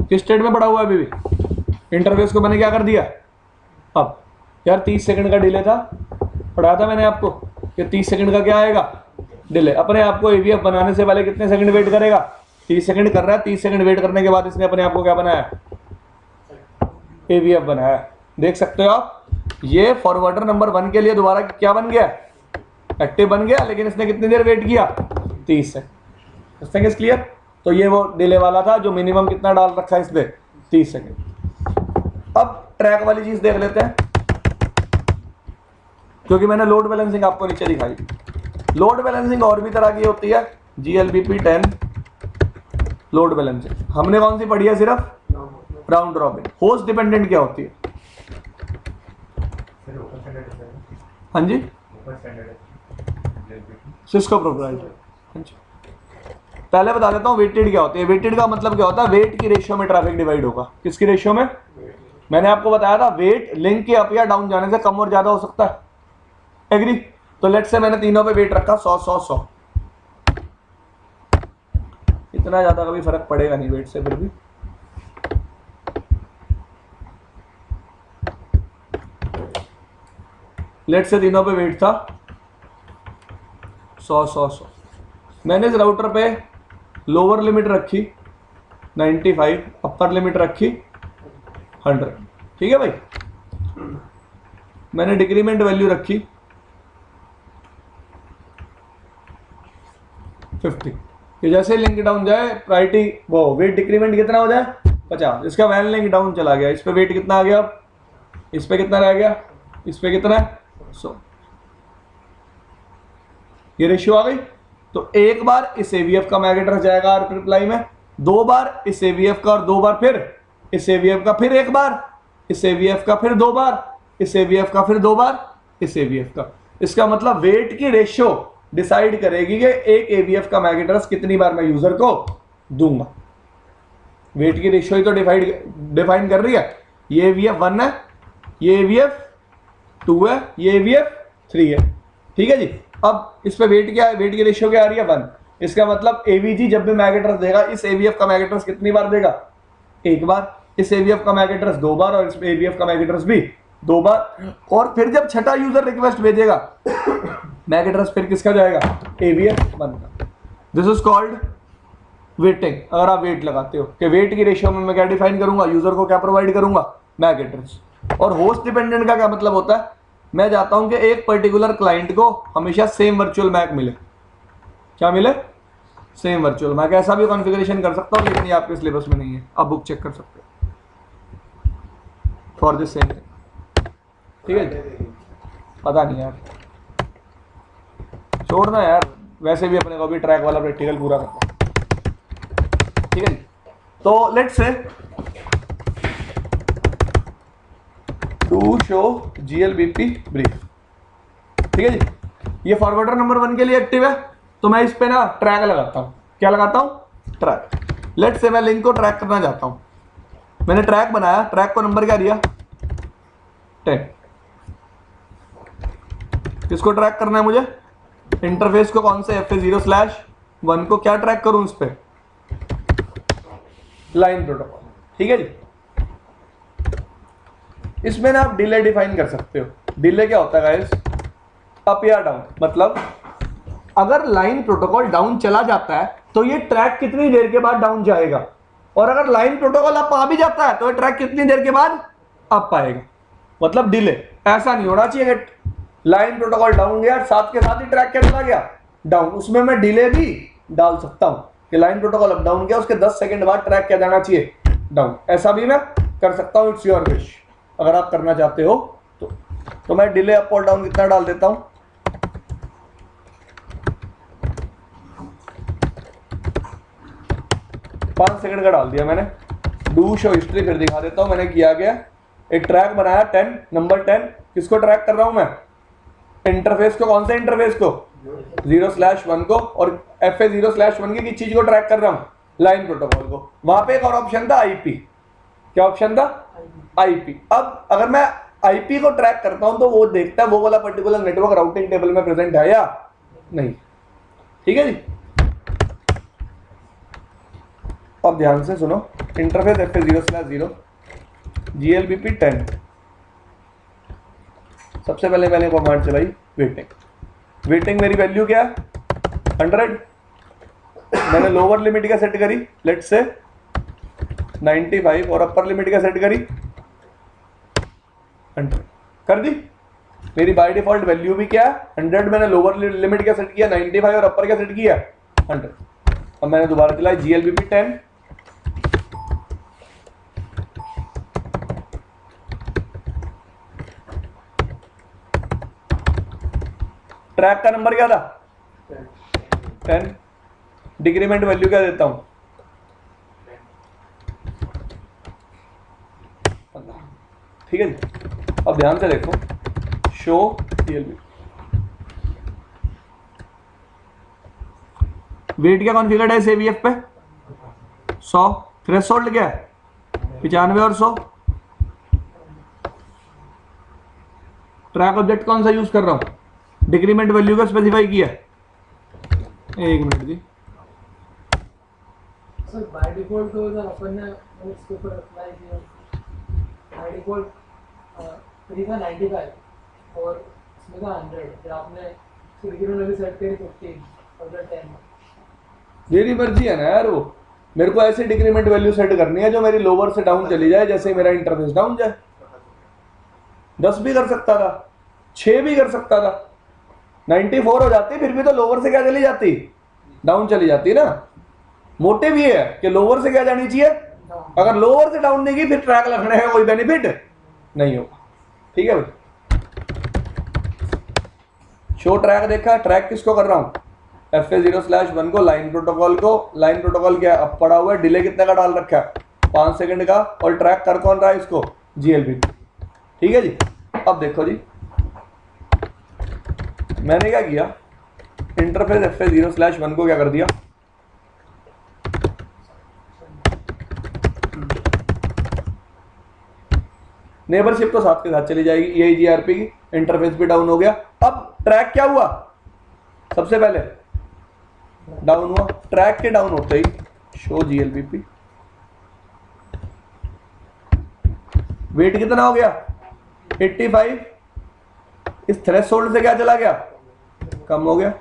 किस स्टेट में पड़ा हुआ है अभी भी, इंटरफेस को मैंने क्या कर दिया। अब यार 30 सेकंड का डिले था, पढ़ाया था मैंने आपको कि 30 सेकंड का क्या आएगा, डिले। अपने आप को AVF बनाने से पहले कितने सेकंड वेट करेगा, 30 सेकंड कर रहा है। 30 सेकंड वेट करने के बाद इसने अपने आप को क्या बनाया, AVF बनाया। देख सकते हो आप, ये फॉरवर्डर नंबर 1 के लिए दोबारा क्या बन गया, एक्टिव बन गया, लेकिन इसने कितनी देर वेट किया, 30 सेकंड। क्लियर। तो ये वो डिले वाला था जो मिनिमम कितना डाल रखा है इसमें, 30 सेकंड। अब ट्रैक वाली चीज देख लेते हैं, क्योंकि मैंने लोड बैलेंसिंग आपको नीचे दिखाई। लोड बैलेंसिंग और भी तरह की होती है, GLBP 10 लोड बैलेंसिंग। हमने कौन सी पढ़ी है, सिर्फ राउंड रॉबिन। होस्ट डिपेंडेंट क्या होती है, हाँ जी, सिस्को प्रोप्राइटरी। पहले बता देता हूँ वेटेड क्या होती है। वेटेड का मतलब क्या होता है, वेट की रेशियो में ट्रैफिक डिवाइड होगा। किसकी रेशियो में, मैंने आपको बताया था वेट लिंक के अप या डाउन जाने से कम और ज्यादा हो सकता है। एग्री। तो लेट्स से मैंने तीनों पे वेट रखा 100 इतना ज्यादा कभी फर्क पड़ेगा नहीं वेट से, फिर भी लेट्स से तीनों पे वेट था 100। मैंने इस राउटर पे लोअर लिमिट रखी 95, अपर लिमिट रखी 100। ठीक है भाई, मैंने डिक्रीमेंट वैल्यू रखी 50 कि जैसे लिंक डाउन जाए प्रायोरिटी वो वेट डिक्रीमेंट कितना हो जाए 50, इसका वैन लिंक डाउन चला गया, इस पे वेट कितना आ गया, इस पे कितना रह गया, इस पे कितना है 100, ये रेशियो आ गई। तो एक बार इस एवीएफ का मैक एड्रेस जाएगा आर रिप्लाई में, 2 बार इस एवीएफ का और 2 बार फिर इस एवीएफ का, फिर एक बार इस एवीएफ का, फिर 2 बार इस एवीएफ का, फिर 2 बार इस एवीएफ का। इसका मतलब वेट की रेशियो डिसाइड करेगी कि एक एवीएफ का मैक एड्रेस कितनी बार मैं यूजर को दूंगा। वेट की रेशियो ही तो डिफाइन कर रही है। ये एवीएफ 1 है, ये एवीएफ 2 है, ये एवीएफ 3 है, ठीक है जी। अब इस पे वेट क्या है, वेट की रेशियो क्या आ रही है 1। इसका मतलब एवीजी जब भी मैक एड्रेस देगा इस एवीएफ का मैक एड्रेस कितनी बार देगा, एक बार, इस एवीएफ का मैक एड्रेस 2 बार और इस एवीएफ का मैक एड्रेस भी 2 बार। और फिर जब छठा यूजर रिक्वेस्ट भेजेगा मैक एड्रेस फिर किसका जाएगा, एवीएफ 1 का। This is called waiting. अगर आप वेट लगाते हो कि वेट की रेशियो में मैं क्या डिफाइन करूंगा, यूजर को क्या प्रोवाइड करूंगा, मैक एड्रेस। और होस्ट डिपेंडेंट का क्या मतलब होता है, मैं चाहता हूं कि एक पर्टिकुलर क्लाइंट को हमेशा सेम वर्चुअल मैक मिले। क्या मिले, सेम वर्चुअल मैक। ऐसा भी कॉन्फ़िगरेशन कर सकता हूं, लेकिन ये आपके सिलेबस में नहीं है, आप बुक चेक कर सकते हो फॉर दिस सेम थिंग, ठीक है। पता नहीं यार, छोड़ना यार, वैसे भी अपने को भी ट्रैक वाला प्रैक्टिकल पूरा करना, ठीक है। तो let's say to show GLBP brief, ठीक है जी। ये फॉरवर्डर नंबर 1 के लिए एक्टिव है, तो मैं इस पे ना ट्रैक लगाता हूं। क्या लगाता हूं, ट्रैक। लेट्स से मैं लिंक को ट्रैक करना चाहता हूं, मैंने ट्रैक बनाया, ट्रैक को नंबर क्या दिया 10। किसको ट्रैक करना है मुझे, इंटरफेस को, कौन से FA0/1 को क्या ट्रैक करूं, इस पे लाइन प्रोटोकॉल, ठीक है जी। इसमें ना आप डिले डिफाइन कर सकते हो। डिले क्या होता है गाइस, अप या डाउन। मतलब अगर लाइन प्रोटोकॉल डाउन चला जाता है तो ये ट्रैक कितनी देर के बाद डाउन जाएगा, और अगर लाइन प्रोटोकॉल अप आ भी जाता है तो ये ट्रैक कितनी देर के बाद अप आएगा। मतलब डिले ऐसा नहीं होना चाहिए कि लाइन प्रोटोकॉल डाउन गया साथ के साथ ही ट्रैक क्या चला गया डाउन। उसमें मैं डिले भी डाल सकता हूं कि लाइन प्रोटोकॉल अप डाउन गया, उसके 10 सेकंड बाद ट्रैक क्या जाना चाहिए डाउन। ऐसा भी मैं कर सकता हूं, इट्स योर विश। अगर आप करना चाहते हो तो मैं डिले अप और डाउन कितना डाल देता हूं, 5 सेकंड का डाल दिया मैंने। डू शो हिस्ट्री फिर दिखा देता हूं मैंने किया गया। एक ट्रैक बनाया 10, नंबर 10। किसको ट्रैक कर रहा हूं मैं, इंटरफेस को। कौन से इंटरफेस को, 0/1 को। और FA0/1 की किस चीज को ट्रैक कर रहा हूं, लाइन प्रोटोकॉल को। वहां पे एक और ऑप्शन था IP। क्या ऑप्शन था, IP। अब अगर मैं IP को ट्रैक करता हूं तो वो देखता है वो वाला पर्टिकुलर नेटवर्क राउटिंग टेबल में प्रेजेंट है या नहीं, ठीक है जी। अब ध्यान से सुनो, इंटरफेस FA0/0 GLBP 10। सबसे पहले मैंने कमांड चलाई वेटिंग। वेटिंग मेरी वैल्यू क्या है 100। मैंने लोअर लिमिट क्या सेट करी, लेट्स से 95, और अपर लिमिट क्या सेट करी 100 कर दी। मेरी बाय डिफॉल्ट वैल्यू भी क्या है 100। मैंने लोअर लिमिट क्या सेट किया 95 और अपर क्या सेट किया 100। अब मैंने दोबारा चलाई GLBP 10। ट्रैक का नंबर क्या था 10। डिक्रीमेंट वैल्यू क्या देता हूं, ठीक है जी। अब ध्यान से देखो, शो GLBP वेट क्या कॉन्फ़िगर्ड है इस AVF पे 100। थ्रेशोल्ड क्या है 95 और 100। ट्रैक ऑब्जेक्ट कौन सा यूज कर रहा हूं, डिक्रीमेंट वैल्यू का स्पेसिफाई किया। एक मिनट जी, सर बाय डिफॉल्ट तो जब अपन ने इसके ऊपर अप्लाई किया बाय डिफॉल्ट 3 था 95 और इसमें था 100। फिर आपने डिक्रीमेंट वैल्यू सेट करी 15 और 10। मेरी मर्जी है ना यार, वो मेरे को ऐसे डिक्रीमेंट वैल्यू सेट करनी है जो मेरी लोअर से डाउन चली जाए, जैसे मेरा इंटरफेस डाउन जाए। 10 भी कर सकता था, 6 भी कर सकता था, 94 हो जाती फिर भी तो लोअर से क्या चली जाती डाउन चली जाती है ना। मोटिव ये है कि लोअर से क्या जानी चाहिए, अगर लोअर से डाउन देगी फिर ट्रैक लगने का कोई बेनिफिट नहीं होगा। ठीक है भाई, शो ट्रैक देखा, ट्रैक किसको कर रहा हूं, FA0/1 को, लाइन प्रोटोकॉल को। लाइन प्रोटोकॉल क्या अब पड़ा हुआ है, डिले कितने का डाल रखा है, 5 सेकंड का, और ट्रैक कर कौन रहा है इसको, GLBP। ठीक है जी। अब देखो जी मैंने क्या किया, इंटरफेस FA0/1 को क्या कर दिया, नेबरशिप तो साथ के साथ चली जाएगी, यही GRP की, इंटरफेस भी डाउन हो गया। अब ट्रैक क्या हुआ, सबसे पहले डाउन हुआ, ट्रैक के डाउन होते ही शो GLBP, वेट कितना हो गया 85, इस थ्रेशोल्ड से क्या चला गया, कम हो गया।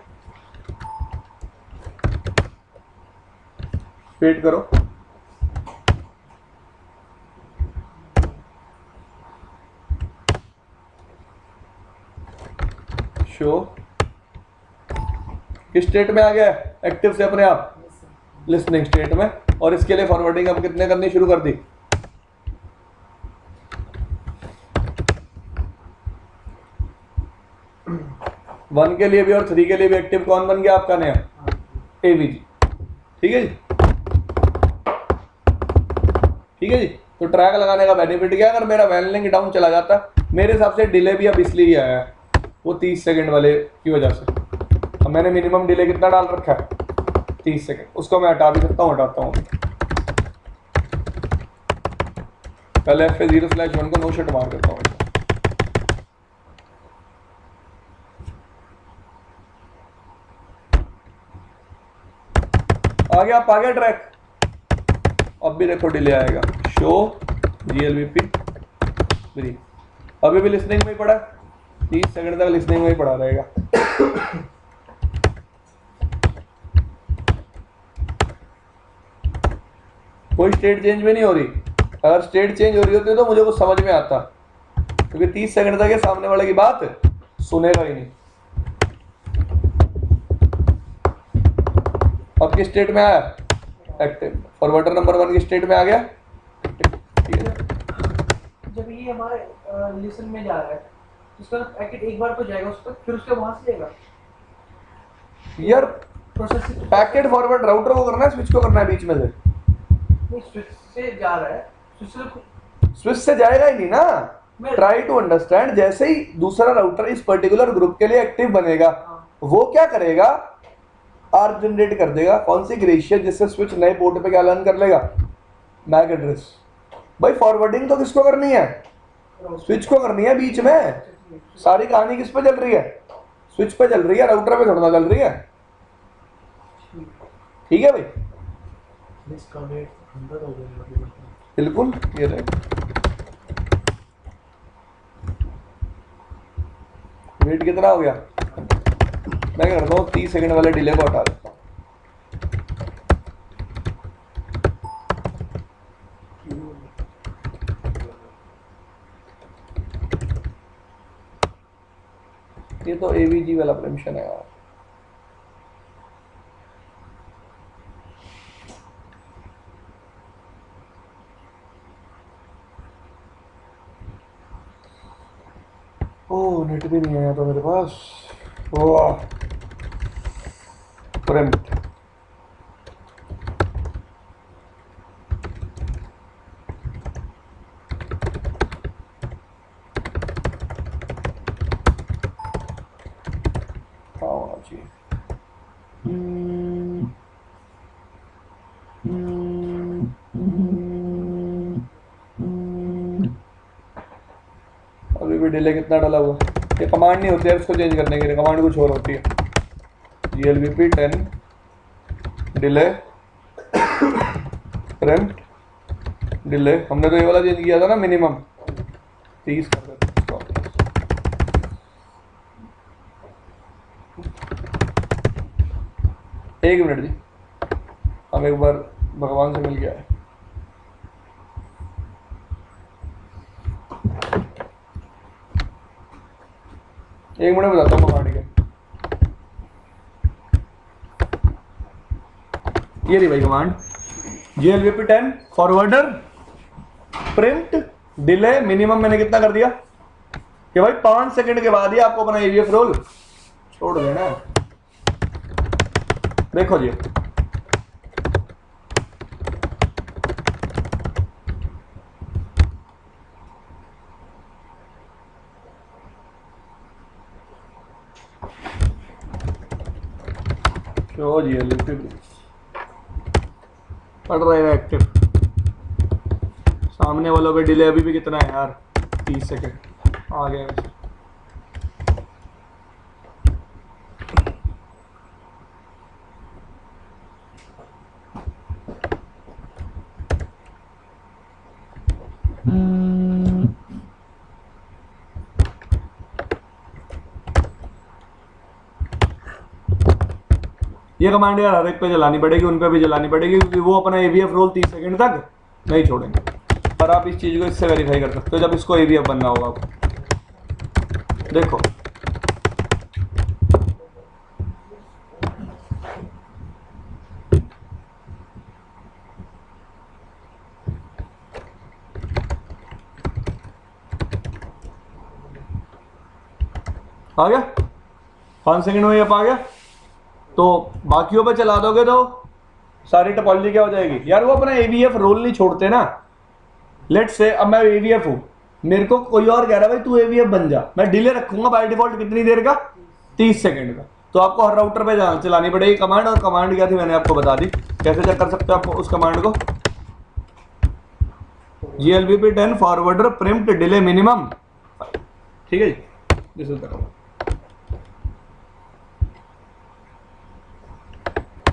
वेट करो, शो किस स्टेट में आ गया, एक्टिव से अपने आप लिसनिंग स्टेट में, और इसके लिए फॉरवर्डिंग अब कितने करनी शुरू कर दी, वन के लिए भी और 3 के लिए भी एक्टिव कौन बन गया आपका नया, AVG। ठीक है जी, ठीक है जी। तो ट्रैक लगाने का बेनिफिट क्या, अगर मेरा वैनलिंग डाउन चला जाता, मेरे हिसाब से डिले भी अब इसलिए आया है वो 30 सेकंड वाले की वजह से। अब मैंने मिनिमम डिले कितना डाल रखा है 30 सेकंड, उसको मैं हटा भी सकता हूँ, हटाता हूँ। पहले FA0/1 को नो शट मार देता हूँ। आ गया, आप आ गया ट्रैक, अब भी देखो डिले आएगा, शो GLBP 3, अभी भी लिसनिंग में ही पड़ा, 30 सेकंड तक लिसनिंग में ही पड़ा रहेगा। कोई स्टेट चेंज भी नहीं हो रही, अगर स्टेट चेंज हो रही होती तो मुझे कुछ समझ में आता, क्योंकि 30 सेकंड तक ये सामने वाले की बात सुनेगा ही नहीं। अब किस स्टेट में आया, एक्टिव, फॉरवर्डर नंबर 1 की स्टेट में आ गया, ठीक है। जब ये हमारे लिसन में जा रहा है तो उसका पैकेट एक बार तो जाएगा उस पर, फिर उसके वहां से जाएगा यार प्रोसेसिंग, पैकेट फॉरवर्ड राउटर को करना है, स्विच को करना है बीच में से, नहीं स्विच से जा रहा है, स्विच से जाएगा ही नहीं ना। ट्राई टू अंडरस्टैंड, जैसे ही दूसरा राउटर इस पर्टिकुलर ग्रुप के लिए एक्टिव बनेगा, वो क्या करेगा, आर्क जनरेट कर देगा कॉन्फ़िगरेशन, जिससे स्विच नए पोर्ट पे क्या लर्न कर लेगा, मैक एड्रेस। भाई फॉरवर्डिंग तो किसको करनी है, स्विच को करनी है, बीच में सारी कहानी किस पे चल रही है, स्विच पे चल रही है, राउटर पे थोड़ा ना चल रही है। ठीक है भाई, बिल्कुल ये रहे। वेट कितना हो गया, मैं करता हूँ 30 सेकंड वाले डिले को हटा देता हूँ। ये तो AVG वाला परमिशन है यार। ओह नेट भी नहीं आया तो मेरे पास, ओह प्रिंट, होना चाहिए। अभी भी डिले कितना डाला हुआ, ये कमांड नहीं होती है, इसको चेंज करने के लिए कमांड कुछ और होती है। GLBP 10 डिले प्रिंट डिले, हमने तो ये वाला चेंज किया था ना, मिनिमम 30 कर देते। एक मिनट जी, हम एक बार भगवान से मिल गया है। एक मिनट बताता हूँ कमांड के। ये रही भाई command GLVP 10 forwarder print delay minimum मैंने कितना कर दिया कि भाई 5 सेकंड के बाद ही आपको अपना AVF रोल छोड़ देना है। देखो जी शो GLVP पड़ रहेगा एक्टिव। सामने वालों पे डिले अभी भी कितना है यार 30 सेकंड आ गया वैसे। ये कमांड यार हर एक पे चलानी पड़ेगी, उन पे भी चलानी पड़ेगी क्योंकि वो अपना AVF रोल 30 सेकंड तक नहीं छोड़ेंगे। पर आप इस चीज़ को इससे वेरीफाई कर सकते हो जब इसको AVF बनना होगा आपको। देखो आ गया 5 सेकंड में आ गया। तो बाकियों पे चला दोगे तो सारी टोपोलॉजी क्या हो जाएगी यार, वो अपना AVF रोल नहीं छोड़ते ना। लेट्स से अब मैं AVF हूँ, मेरे को कोई और कह रहा है भाई तू AVF बन जा, मैं डिले रखूंगा बाय डिफॉल्ट कितनी देर का 30 सेकंड का। तो आपको हर राउटर पे चलानी पड़ेगी कमांड, और कमांड क्या थी मैंने आपको बता दी। कैसे चेक कर सकते हो आप उस कमांड को, GLVP 10 forwarder prompt delay minimum. ठीक है जी, दिस इज द कमांड।